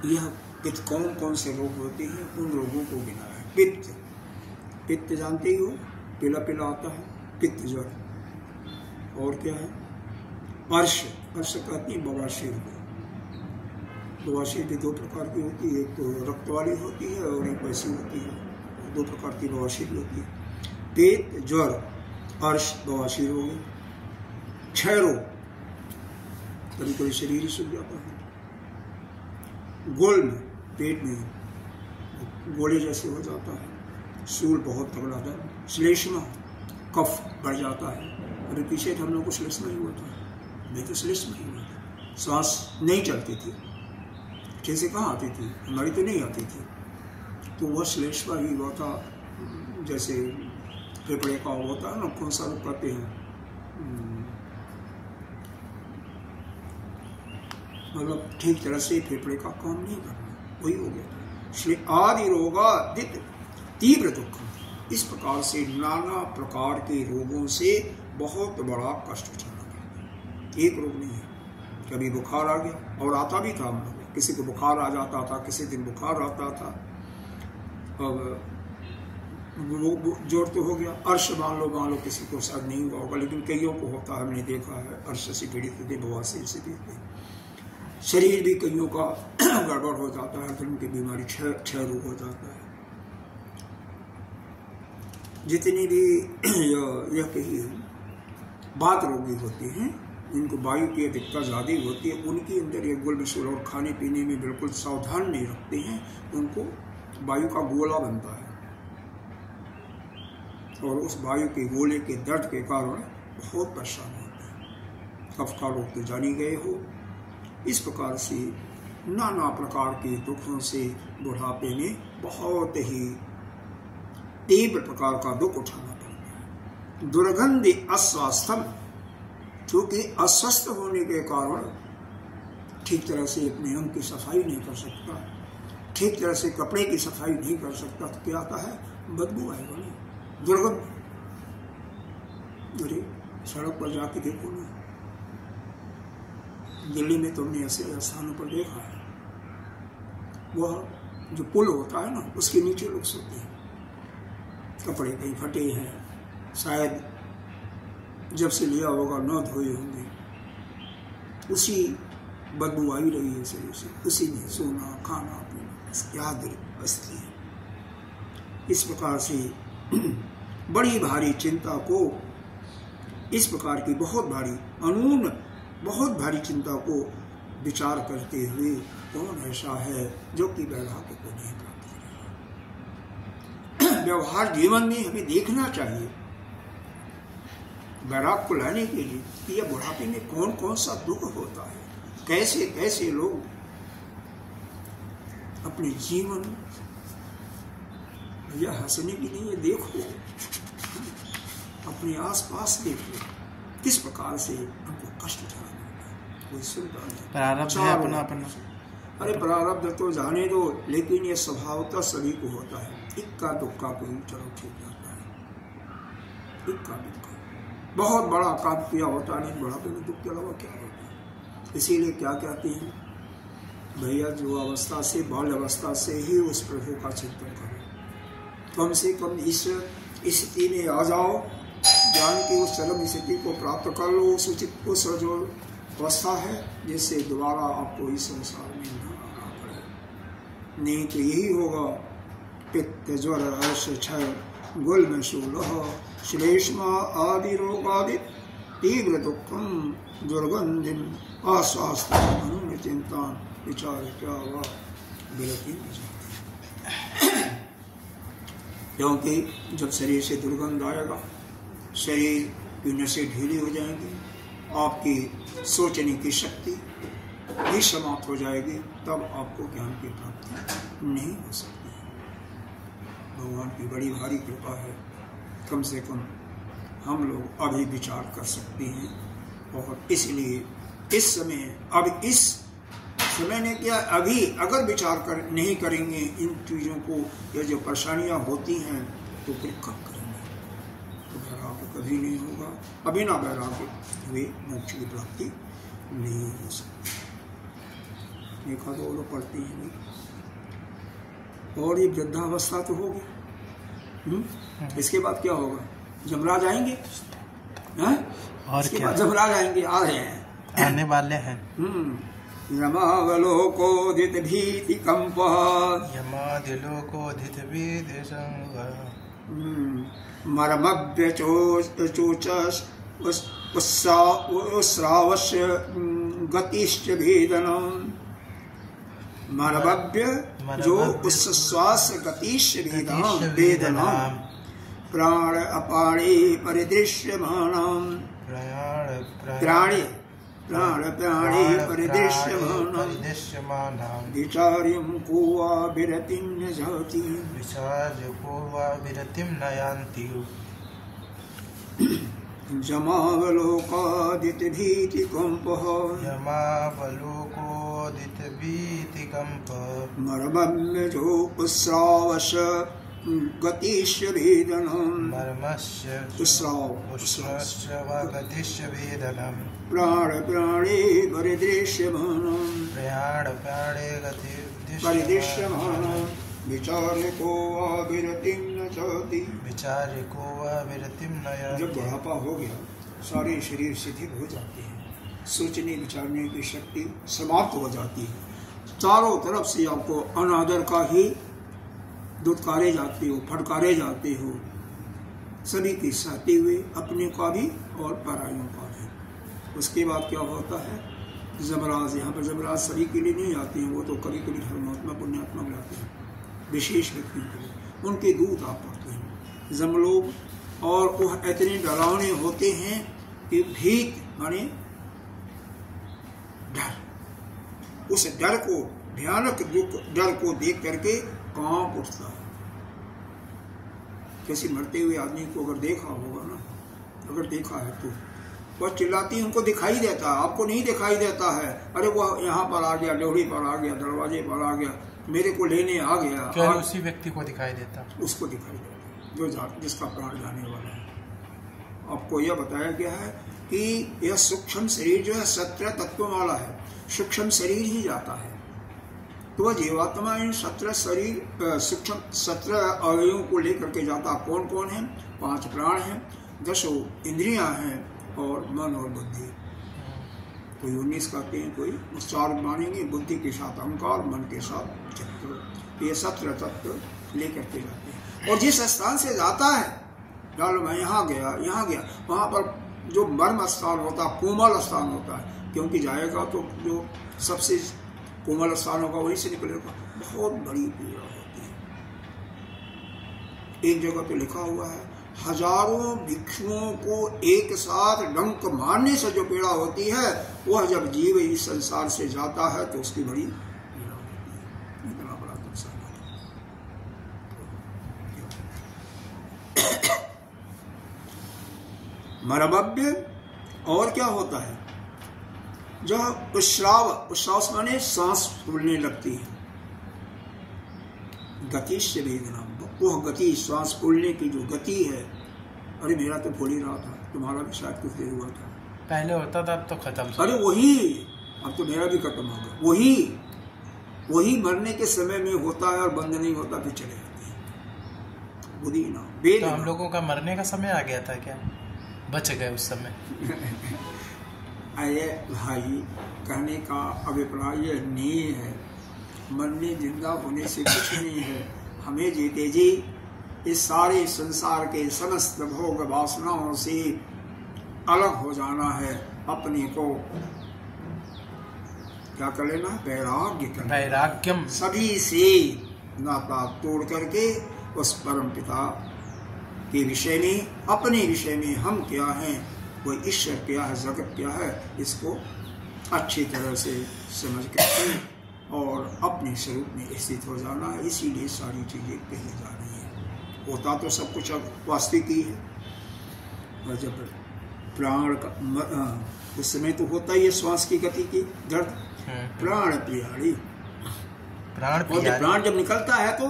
यह पित्त कौन कौन से रोग होते हैं, उन रोगों को गिना है। पित्त, पित्त जानते ही हो, पीला पीला आता है, पित्त ज्वर। और क्या है? अर्श, अर्श कहती है बवासीर को। बवासीर भी दो प्रकार की होती है, एक तो रक्त वाली होती है और एक वैसी होती है। दो प्रकार की बवासीर होती है। पेट, ज्वर, अर्श, बवासीर हो गई। क्षय रोग, कभी कभी शरीर ही सूख जाता है। गोल्म, पेट में गोले जैसे हो जाता है। सूल बहुत तगड़ा दर्द। श्लेष्मा, कफ बढ़ जाता है। अरे पीछे हम लोग को श्लेष्मा ही हुआ था, मैं तो श्लेष्मा ही हुआ था। सांस नहीं चलती थी, जैसे कहाँ आती थी, हमारी तो नहीं आती थी, तो वह श्लेष्मा ही हुआ था। जैसे फेफड़े का होता है ना, कौन सा लोग कहते हैं, मतलब ठीक तरह से फेफड़े का काम नहीं करना, वही हो गया। आदि रोगादित तीव्र दुख, इस प्रकार से नाना प्रकार के रोगों से बहुत बड़ा कष्ट उठाना पड़ता है। एक रोग नहीं है, कभी बुखार आ गया, और आता भी था हम लोग, किसी को बुखार आ जाता था, किसी दिन बुखार आता था। अब जोर तो हो गया। अर्श मान लो किसी को शायद नहीं हुआ होगा, लेकिन कईयों को होता है, हमने देखा है। अर्श से पीड़ित होते, बवासीर से पीड़ित, शरीर भी कईयों का गड़बड़ हो जाता है, धर्म की बीमारी, क्षय रोग हो जाता है। जितनी भी यह कही बात रोगी होते हैं, जिनको वायु की अधिकता ज़्यादा होती है, उनके अंदर ये गुल्मशूल और खाने पीने में बिल्कुल सावधान नहीं रखते हैं, उनको वायु का गोला बनता है, और उस वायु के गोले के दर्द के कारण बहुत परेशान होते हैं। कफ का रोग तो जानी गए हो। इस प्रकार से नाना प्रकार के दुखों से बुढ़ापे में बहुत ही तीव्र प्रकार का दुख उठाना पड़ता है। दुर्गंधि अस्वास्थ्यम, क्योंकि अस्वस्थ होने के कारण ठीक तरह से अपने अंग की सफाई नहीं कर सकता, ठीक तरह से कपड़े की सफाई नहीं कर सकता, तो क्या आता है? बदबू आएगा ना, दुर्गंध। अरे सड़क पर जाके देखो ना, दिल्ली में तुमने ऐसे स्थानों पर देखा है, वह जो पुल होता है ना, उसके नीचे लोग सोते हैं, कपड़े कहीं फटे हैं, शायद जब से लिया होगा न धोए होंगे, उसी बदबू आई रही है शरीर से, उसी में सोना खाना पीना, क्या दिलचस्पी है। इस प्रकार से बड़ी भारी चिंता को, इस प्रकार की बहुत भारी अनून बहुत भारी चिंता को विचार करते हुए कौन ऐसा है जो कि वैराग्य को नहीं प्राप्त करेगा। व्यवहार जीवन में हमें देखना चाहिए वैराग्य को लाने के लिए कि यह बुढ़ापे में कौन कौन सा दुख होता है, कैसे कैसे लोग अपने जीवन, यह हंसने के लिए देखो, अपने आसपास देखो किस प्रकार से हमको कष्ट उठाना है। कोई सुनता नहीं, प्रारब्ध है अपना अपना। अरे प्रारब्ध तो जाने दो, लेकिन ये स्वभावतः सभी को होता है। इक्का दुक्का कोई चलो ठीक जाता है, इक्का दुक्का बहुत बड़ा काम किया होता नहीं, बुढ़ापे में दुख के अलावा क्या होता है। इसीलिए क्या कहते हैं भैया, जो अवस्था से बाल अवस्था से ही उस प्रभु का चिंतन करो, कम से कम इस स्थिति में आ जाओ, ज्ञान की उस चरम स्थिति को प्राप्त कर लो, उस जो अवस्था है जिससे दोबारा आपको इस संसार में न आना पड़े। नहीं तो यही होगा, पित्त ज्वर अर्श क्षय गुल्मशूल श्लेष्मा आदि रोगादि तीव्र दुखम दुर्गंधिम अस्वास्थ्य चिंता विचार क्या हुआ विरति। क्योंकि जब शरीर से दुर्गंध आएगा, शरीर की नसें ढीली हो जाएंगी, आपकी सोचने की शक्ति भी समाप्त हो जाएगी, तब आपको ज्ञान की प्राप्ति नहीं हो सकती। भगवान की बड़ी भारी कृपा है, कम से कम हम लोग अभी विचार कर सकते हैं। और इसलिए इस समय, अब इस समय ने क्या, अभी अगर विचार नहीं करेंगे इन चीज़ों को, या जो परेशानियां होती हैं, तो फिर कब करेंगे? तो वैराग्य कभी नहीं होगा। अभी ना वैराग्य वे मोक्ष की प्राप्ति नहीं हो सकती। देखा तो वो लोग पढ़ते हैं। और ये वृद्धावस्था तो होगी, इसके बाद क्या होगा? जमराज आएंगे, हैं? और इसके बाद जमराज आएंगे, आ रहे हैं, आने वाले हैं। यमावलोकोदित भीति कंप, यमादिलोकोदित भीति संग, मर्मव्य चोचस उस्रावस्य गतिश्च भेदनम। मर्मव्य जो उच्छ्वास गतिश्च भेदनम, प्राण अपाणे परिदृश्यमानम, प्राणे परिदृश्यमानम, विचार्यं को वा विरतिं न याति, यमावलोकादित भीतिकंपः, मर्मव्य जो उस्रावश गतिश्च भेदनम, प्राण प्राणे परिदृश्यमानम, विचार्यको वा विरतिं न चाति। जब बुढ़ापा हो गया, सारे शरीर शिथिल हो जाते हैं, सोचने विचारने की शक्ति समाप्त हो जाती है, चारों तरफ से आपको अनादर का ही दुत्कारे जाते हो, फटकारे जाते हो, सभी की सहते हुए, अपने का भी और परायों का भी। उसके बाद क्या होता है? जमराज, यहाँ पर जमराज सभी के लिए नहीं आते हैं, वो तो कभी कभी धर्मात्मा पुण्यात्मा लाते हैं, विशेष व्यक्तियों के लिए, उनके दूत आप पढ़ते हैं जमलोग। और वह इतने डरावने होते हैं कि भीत माने डर, उस डर को, भयानक डर को देख करके कांप उठता है। किसी मरते हुए आदमी को अगर देखा होगा ना, अगर देखा है तो वह चिल्लाती, उनको दिखाई देता है, आपको नहीं दिखाई देता है। अरे वह यहाँ पर आ गया, लोहड़ी पर आ गया, दरवाजे पर आ गया, मेरे को लेने आ गया। क्या उसी व्यक्ति को दिखाई देता? उसको दिखाई देता जो जिसका प्राण जाने वाला है। आपको यह बताया गया है कि यह सूक्ष्म शरीर जो है 17 तत्वों वाला है, सूक्ष्म शरीर ही जाता है। तो वह जीवात्मा इन 17 शरीर, सूक्ष्म 17 अवयवों को लेकर के जाता। कौन कौन है? 5 प्राण हैं, 10 इंद्रियां हैं, और मन और बुद्धि। कोई 19 कहते हैं, कोई 4 मानेंगे, बुद्धि के साथ अहंकार, मन के साथ चित्त। ये 17 तत्व लेकर के जाते हैं। और जिस स्थान से जाता है, डालो मैं यहाँ गया, वहां पर जो मर्म स्थान होता है, कोमल स्थान होता है, क्योंकि जाएगा तो जो सबसे कोमल स्थान होगा वहीं से निकलेगा। बहुत बड़ी पीड़ा होती है। एक जगह पे लिखा हुआ है, हजारों भिक्षुओं को एक साथ डंक मारने से जो पीड़ा होती है, वह जब जीव इस संसार से जाता है तो उसकी बड़ी पीड़ा होती है। इतना बड़ा नुकसान है। मरभव्य। और क्या होता है? जो उश्राव माने सांस फूलने लगती है, गति से वेदना, वह गति, श्वास फूलने की जो गति है। अरे मेरा तो फूल ही रहा था, तुम्हारा भी शायद कुछ देर हुआ था, पहले होता था, अब तो खत्म। अरे वही, अब तो मेरा भी खत्म हो गया। वही मरने के समय में होता है, और बंद नहीं होता, फिर चले जाते हैं। बुद्धि ना वेद। तो हम लोगों का मरने का समय आ गया था क्या? बच गए उस समय? अरे भाई, कहने का अभिप्राय यह नहीं है, मरने जिंदा होने से कुछ नहीं है। हमें जीते जी इस सारे संसार के समस्त भोग वासनाओं से अलग हो जाना है। अपने को क्या कर लेना? वैराग्यम, सभी से नाता तोड़ करके उस परम पिता के विषय में, अपने विषय में हम क्या हैं, वो ईश्वर क्या है, जगत क्या है, इसको अच्छी तरह से समझ करके और अपने स्वरूप में स्थित हो जाना है। इसीलिए सारी चीजें कही जा रही हैं। होता तो सब कुछ अब वास्तविक ही है। और जब प्राण का उस समय तो होता ही है श्वास की गति की दर्द, प्राण प्रियाणी। और जब प्राण जब निकलता है तो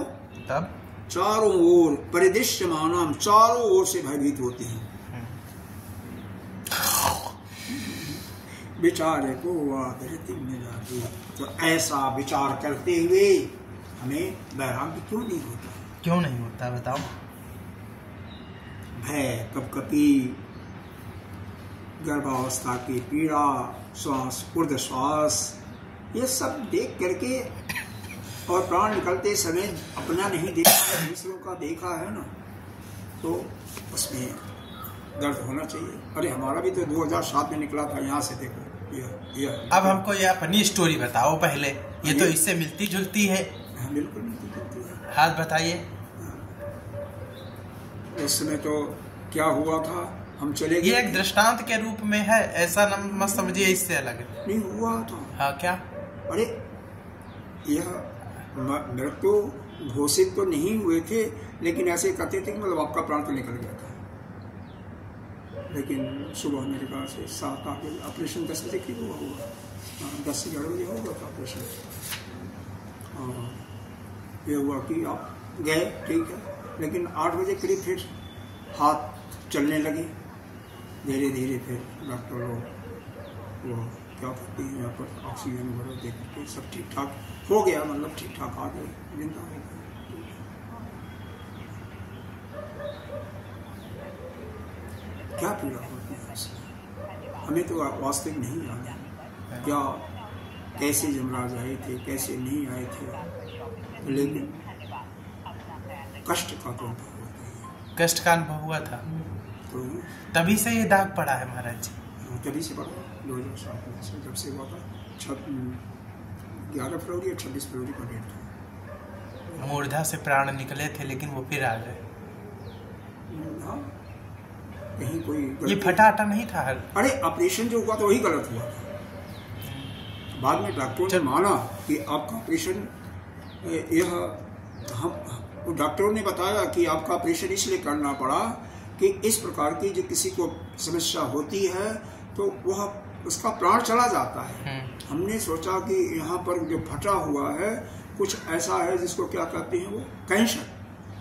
तब चारों ओर परिदृश्य मानव चारों ओर से भयभीत होते हैं। विचार को में जाती। तो ऐसा विचार करते हुए हमें वैराग्य क्यों नहीं होता? क्यों नहीं होता बताओ? भय, कपकपी, गर्भावस्था की पीड़ा, श्वास, ऊर्ध्व श्वास, ये सब देख करके और प्राण निकलते समय अपना नहीं देखा है, दूसरों का देखा है ना, तो उसमें दर्द होना चाहिए। अरे हमारा भी तो 2007 में निकला था यहाँ से, देखो यह। अब हमको ये अपनी स्टोरी बताओ पहले, ये तो इससे मिलती जुलती है। हाँ, बिल्कुल मिलती जुलती है। हाथ बताइए। उस समय तो क्या हुआ था, हम चले गए। ये एक दृष्टांत के रूप में है, ऐसा न मत समझिए इससे अलग है। नहीं हुआ था। हाँ क्या? अरे यह मृत्यु घोषित तो नहीं हुए थे, लेकिन ऐसे कहते थे कि मतलब आपका प्राण तो निकल गया था। लेकिन सुबह मेरे ख्याल से 7 बजे ऑपरेशन 10 बजे की हुआ 10 से 11 बजे होगा था ऑपरेशन। ये हुआ कि आप गए, ठीक है, लेकिन 8 बजे करीब फिर हाथ चलने लगे धीरे धीरे। फिर डॉक्टर लोग वो क्या करते हैं यहाँ पर ऑक्सीजन वगैरह दे करके सब ठीक ठाक हो गया, मतलब ठीक ठाक आ गए, जिंदा हो गए। क्या पीड़ा होती है उससे हमें तो वास्तविक नहीं याद है। क्या कैसे यमराज आए थे, कैसे नहीं आए थे, लेकिन कष्ट का तो अनुभव होता है। कष्ट का अनुभव हुआ था तो तभी से ये दाग पड़ा है महाराज जी। तभी से पड़ा 2007 में से जब से हुआ था। 11 फरवरी या 26 फरवरी का डेट था। मूर्धा से प्राण निकले थे लेकिन वो फिर आ गए। हाँ, कहीं कोई ये फटाटा नहीं था। अरे ऑपरेशन जो हुआ था वही गलत हुआ था। बाद में डॉक्टरों ने माना कि आपका ऑपरेशन, यह हम डॉक्टरों ने बताया कि आपका ऑपरेशन इसलिए करना पड़ा कि इस प्रकार की जो किसी को समस्या होती है तो वह उसका प्राण चला जाता है। हमने सोचा कि यहाँ पर जो फटा हुआ है कुछ ऐसा है जिसको क्या कहते हैं, वो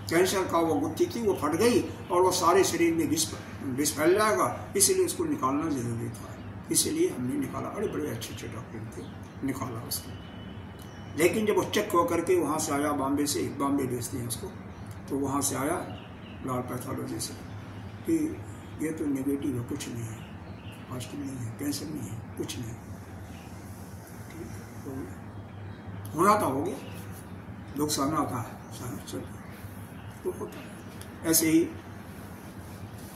कैंसर का वो गुत्थी थी, वो फट गई और वो सारे शरीर में विष फैल जाएगा, इसलिए उसको निकालना जरूरी था। इसलिए हमने निकाला। अरे बड़े अच्छे डॉक्टर थे, निकाला उसको। लेकिन जब वो चेक होकर के वहाँ से आया, बॉम्बे भेजते हैं उसको, तो वहाँ से आया लाल पैथोलॉजी से कि ये तो नेगेटिव है, कुछ नहीं है, पॉजिटिव नहीं है, कैंसर नहीं है, कुछ नहीं है। ठीक है, होना था हो गया, लोग सहना था चल तो होता है। ऐसे ही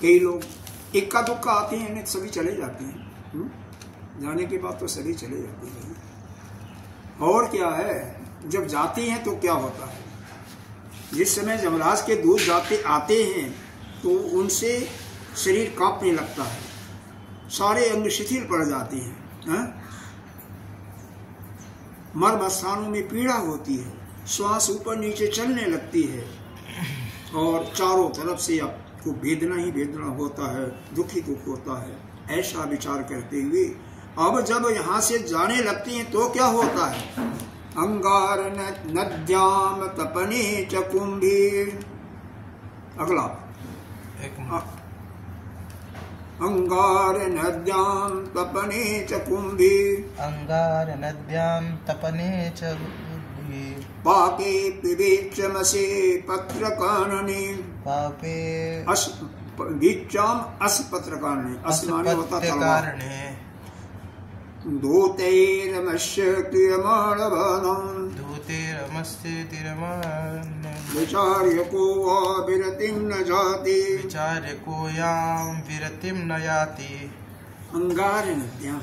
कई लोग इक्का दुक्का आते हैं, नहीं सभी चले जाते हैं। जाने के बाद तो सभी चले जाते हैं। और क्या है, जब जाते हैं तो क्या होता है, जिस समय यमराज के दूत आते हैं तो उनसे शरीर कांपने लगता है, सारे अंग शिथिल पड़ जाते हैं, मर्म स्थानों में पीड़ा होती है, श्वास ऊपर नीचे चलने लगती है और चारों तरफ से आपको वेदना ही वेदना होता है, दुखी दुख होता है। ऐसा विचार करते हुए अब जब यहाँ से जाने लगते हैं तो क्या होता है, अंगार नद्याम तपने च कुंभीर। अगला अंगार नद्याम तपने च कुंभीर, अंगार नद्याम तपने च कुंभीर, पाके पिबेक्षमसे पत्र कानने, पापे बीचाम अस पत्र कानने, अस माने होता तलवार, धूतेरमस्य तिरमाणवानं, धूतेरमस्य तिरमाणवानं, विचार्य को विरतिं न जाति, विचार्य को यां विरतिं न याति। अंगार नद्यां,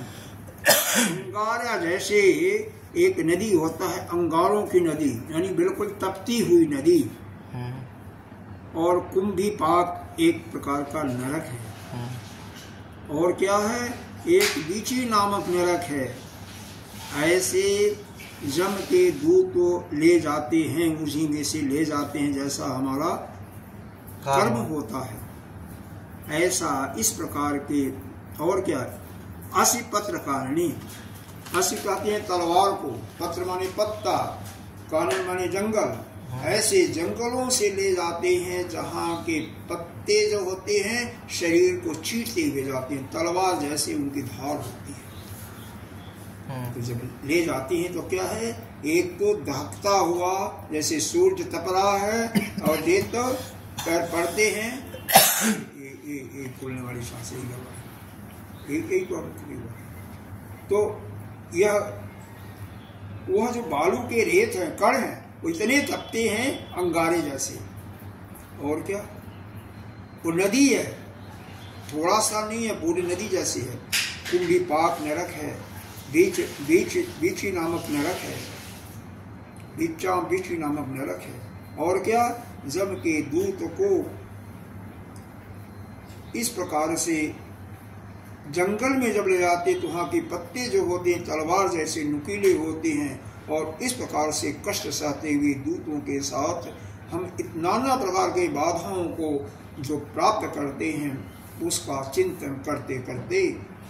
अंगारा जैसे एक नदी होता है, अंगारों की नदी यानी बिल्कुल तपती हुई नदी, और कुंभीपाक एक प्रकार का नरक है, और क्या है, एक बीची नामक नरक है। ऐसे जम के दूत को ले जाते हैं, उसी में से ले जाते हैं, जैसा हमारा कर्म होता है। ऐसा इस प्रकार के और क्या असी पत्र कारिणी, असी कहते हैं तलवार को, पत्र माने पत्ता, कानन माने जंगल। ऐसे जंगलों से ले जाते हैं जहाँ के पत्ते जो होते हैं शरीर को चीरते हुए जाते हैं, तलवार जैसे उनकी धार होती है। तो जब ले जाती हैं तो क्या है, एक तो दहकता हुआ जैसे सूरज तप रहा है, और ये तो पैर पड़ते हैं एक खुलने वाली सांसें एक तो यह वह जो बालू के रेत हैं, कण हैं, वो इतने तपते हैं अंगारे जैसे। और क्या, वो नदी है, थोड़ा सा नहीं है, पूरी नदी जैसी है। कुंभी पाक नरक है, बीची नामक नरक है, बीची नामक नरक है। और क्या, जब के दूत को इस प्रकार से जंगल में जब ले जाते तो वहाँ के पत्ते जो होते हैं तलवार जैसे नुकीले होते हैं, और इस प्रकार से कष्ट सहते हुए दूतों के साथ हम नाना प्रकार के बाधाओं को जो प्राप्त करते हैं, उसका चिंतन करते करते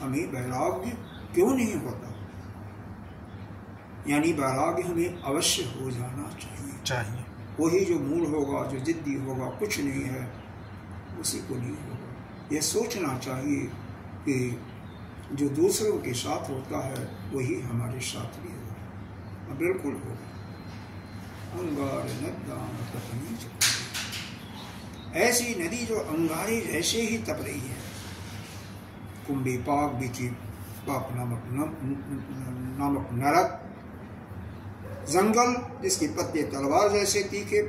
हमें वैराग्य क्यों नहीं होता। यानी वैराग्य हमें अवश्य हो जाना चाहिए। वही जो मूल होगा, जो जिद्दी होगा, कुछ नहीं है, उसी को नहीं होगा। यह सोचना चाहिए कि जो दूसरों के साथ होता है वही हमारे साथ भी होगा, बिल्कुल होगा। अंगार नद्दाम तपनी चुकी, ऐसी नदी जो अंगारे जैसे ही तप रही है। कुंभी पाक बीची पाक नामक नरक, जंगल जिसके पत्ते तलवार जैसे तीखे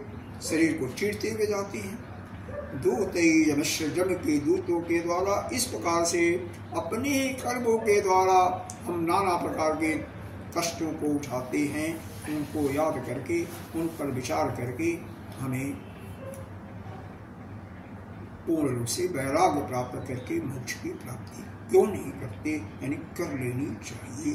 शरीर को चीरते हुए जाती हैं। दूत जम के दूतों के द्वारा इस प्रकार से अपने कर्मों के द्वारा हम नाना प्रकार के कष्टों को उठाते हैं। उनको याद करके, उन पर विचार करके हमें पूर्ण रूप से वैराग्य प्राप्त करके मोक्ष की प्राप्ति क्यों नहीं करते, यानी कर लेनी चाहिए।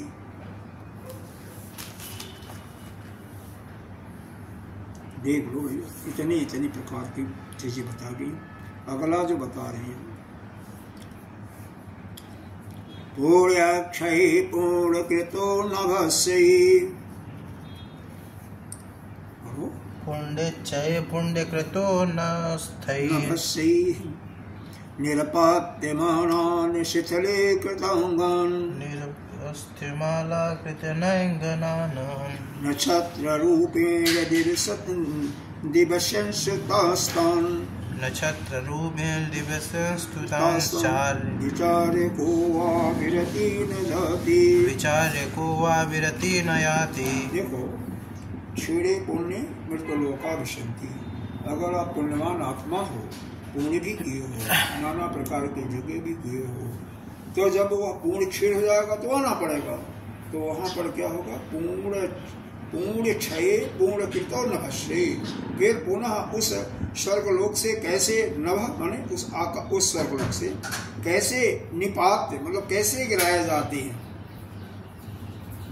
देख लो, इतने प्रकार की चीजें बता गई। अगला जो बता रहे हैं, पूर्णक्षय पूर्ण कृतो नभस्यि, पुण्यक्षय पुण्यकृतो नभस्यि, निरपात्यमानान् शिथिले कृताङ्गान्, स्थिमाला कृतनैङ्गनान्, नक्षत्ररूपेण दिवसंस्तुतास्तान्, नक्षत्ररूपेण दिवसंस्तुताश्चार, विचारे को वा विरति न जाति, विचारे को वा विरति न याति। देखो, क्षीणे पुण्य मृतलोका विशंति। अगर आप पुण्यवान आत्मा हो, पुण्य भी किए हो, नाना प्रकार के जगह भी किए हो, तो जब वह पूर्ण क्षीण हो जाएगा तो आना पड़ेगा। तो वहाँ पर क्या होगा, पूर्ण क्षय पूर्ण कृतो नभस्यि, फिर पुनः उस स्वर्गलोक से कैसे नभ माने उस स्वर्गलोक से कैसे निपात मतलब कैसे गिराए जाते हैं,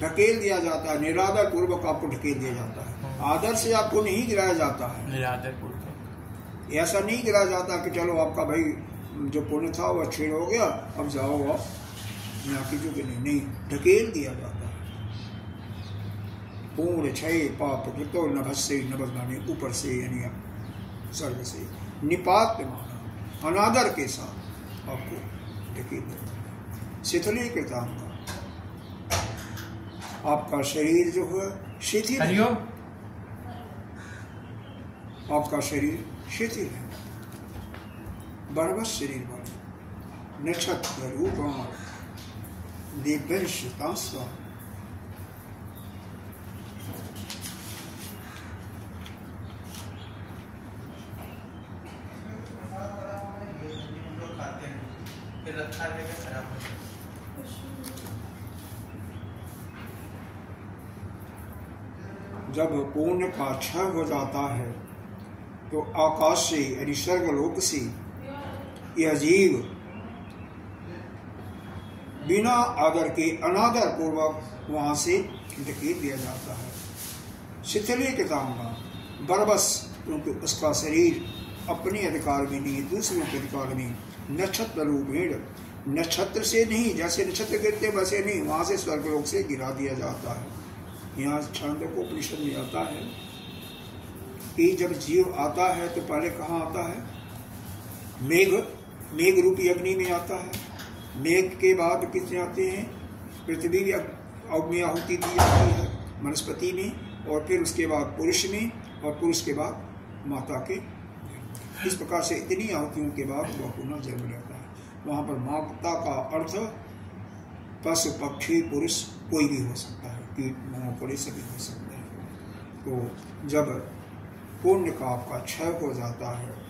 ढकेल दिया जाता है। निरादर पूर्वक आपको ढकेल दिया जाता है, आदर से आपको नहीं गिराया जाता है। निरादर पूर्वक ऐसा नहीं गिराया जाता कि चलो आपका भाई जो पुण्य था वह क्षीण हो गया, अब जाओ आप यहाँ की जो नहीं, ढकेल दिया जाता है। पूर्ण क्षय पाप कृतो नभस्यि, नभस्यि ऊपर से यानी स्वर्ग से, निपात माना अनादर के साथ आपको ढकेल दिया। शिथिली कृतांगा, आपका शरीर जो है शिथिल है, आपका शरीर शिथिल है, बरबस शरीर वाले, नक्षत्र रूपान दिव्यंशतास्वा, जब पुण्य का क्षय हो जाता है तो आकाश से यानी स्वर्गलोक से यह जीव बिना आदर के अनादर पूर्वक वहां से ढकेल दिया जाता है। शिथिली कृतांगा, बरबस, क्योंकि उसका शरीर अपने अधिकार में नहीं, दूसरों के अधिकार में। नक्षत्र रूपेण, नक्षत्र से नहीं, जैसे नक्षत्र गिरते वैसे नहीं, वहां से स्वर्गलोक से गिरा दिया जाता है। यहाँ छांदोग्य को उपनिषद में आता है कि जब जीव आता है तो पहले कहाँ आता है? मेघ रूपी अग्नि में आता है। मेघ के बाद किसमें आते हैं? पृथ्वी में आहुति दी जाती है, वनस्पति में, और फिर उसके बाद पुरुष में, और पुरुष के बाद माता के। इस प्रकार से इतनी आहुतियों के बाद वह पुनः जन्म लेता है। वहाँ पर माता का अर्थ पशु पक्षी पुरुष कोई भी हो सकता है, कीट मकोड़े सभी हो सकते हैं। तो जब पुण्य का आपका क्षय हो जाता है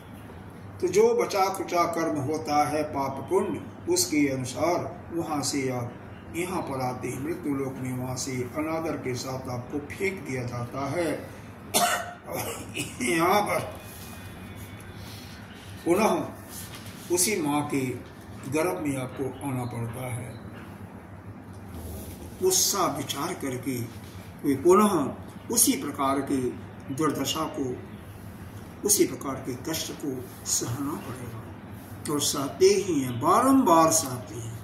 तो जो बचा खुचा कर्म होता है पाप पुण्य, उसके अनुसार वहाँ से आप यहाँ पर आते हैं मृत्यु लोक में। वहाँ से अनादर के साथ आपको फेंक दिया जाता है और यहाँ पर पुनः उसी माँ के गर्भ में आपको आना पड़ता है। उसका विचार करके वे पुनः उसी प्रकार के दुर्दशा को, उसी प्रकार के कष्ट को सहना पड़ेगा। तो सहते ही हैं, बारंबार सहते हैं,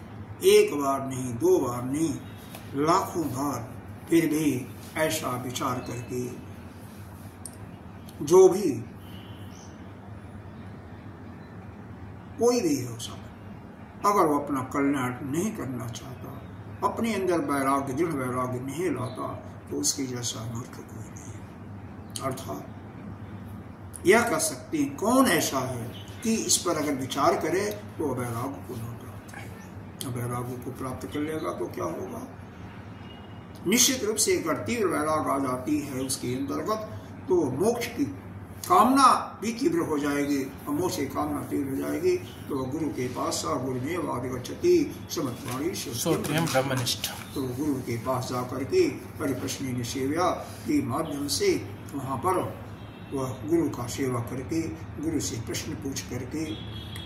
एक बार नहीं, दो बार नहीं, लाखों बार। फिर भी ऐसा विचार करके जो भी कोई भी हो सकता, अगर वो अपना कल्याण नहीं करना चाहता, अपने अंदर वैराग्य, दृढ़ वैराग्य नहीं लाता, तो उसके जैसा मूर्ख कोई नहीं। अर्थात यह कह सकते हैं कौन ऐसा है कि इस पर अगर विचार करे तो वैराग्य को न प्राप्त है। वैराग्य को प्राप्त कर लेगा तो क्या होगा? निश्चित रूप से अगर तीव्र वैराग्य आ जाती है उसके अंतर्गत, तो मोक्ष की कामना भी तीव्र हो जाएगी, और मोक्ष की कामना तीव्र हो जाएगी तो गुरु के पास गुरुमेव आदिगच्छति समत्वाणी श्रोत्रियं ब्रह्मनिष्ठ। तो गुरु के पास जा करके परिप्रश्न सेवा के माध्यम से वहाँ पर वह गुरु का सेवा करके, गुरु से प्रश्न पूछ करके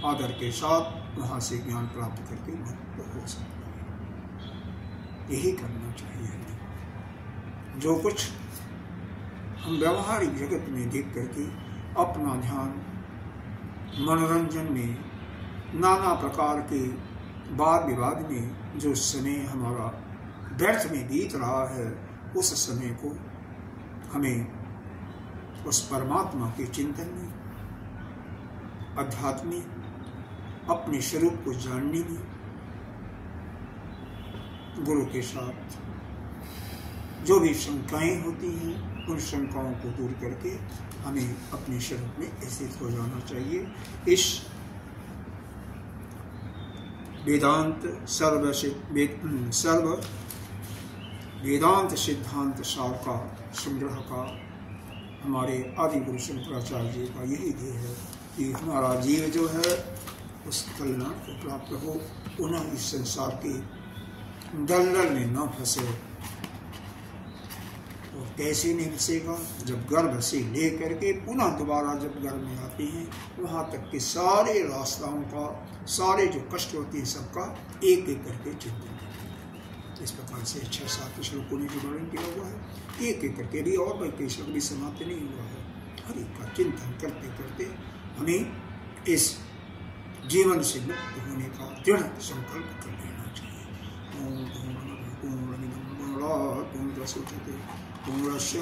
आदर के साथ वहाँ से ज्ञान प्राप्त करके मुक्त हो सकता है। यही करना चाहिए। जो कुछ हम व्यवहारिक जगत में देख करके अपना ध्यान मनोरंजन में, नाना प्रकार के वाद विवाद में जो समय हमारा व्यर्थ में बीत रहा है, उस समय को हमें उस परमात्मा के चिंतन में, अध्यात्म में, अपने स्वरूप को जानने में, गुरु के साथ जो भी शंकाएं होती हैं उन शंकाओं को दूर करके हमें अपने स्वरूप में स्थित हो जाना चाहिए। इस वेदांत सर्व वेदांत सिद्धांत सार का संग्रह का हमारे आदि गुरु शंकराचार्य जी का यही ध्येय है कि हमारा जीव जो है उस कल्याण को प्राप्त हो, पुनः इस संसार के दलदल में न फंसे। और कैसे नहीं फंसेगा? जब गर्भ से ले करके पुनः दोबारा जब गर्भ में आते हैं, वहाँ तक के सारे रास्ताओं का, सारे जो कष्ट होते हैं सबका एक एक करके चिंतन करते हैं। इस प्रकार से 6-7 श्लोकों में जो वर्णन किया हुआ है, एक एक करके भी, और कोई श्लोक भी समाप्त नहीं हुआ है। हर एक का चिंतन करते करते हमें इस जीवन से मुक्त होने का दृढ़ संकल्प कर लेना चाहिए। ओम पूर्णमदः पूर्णमिदं पूर्णात् पूर्णमुदच्यते पूर्णस्य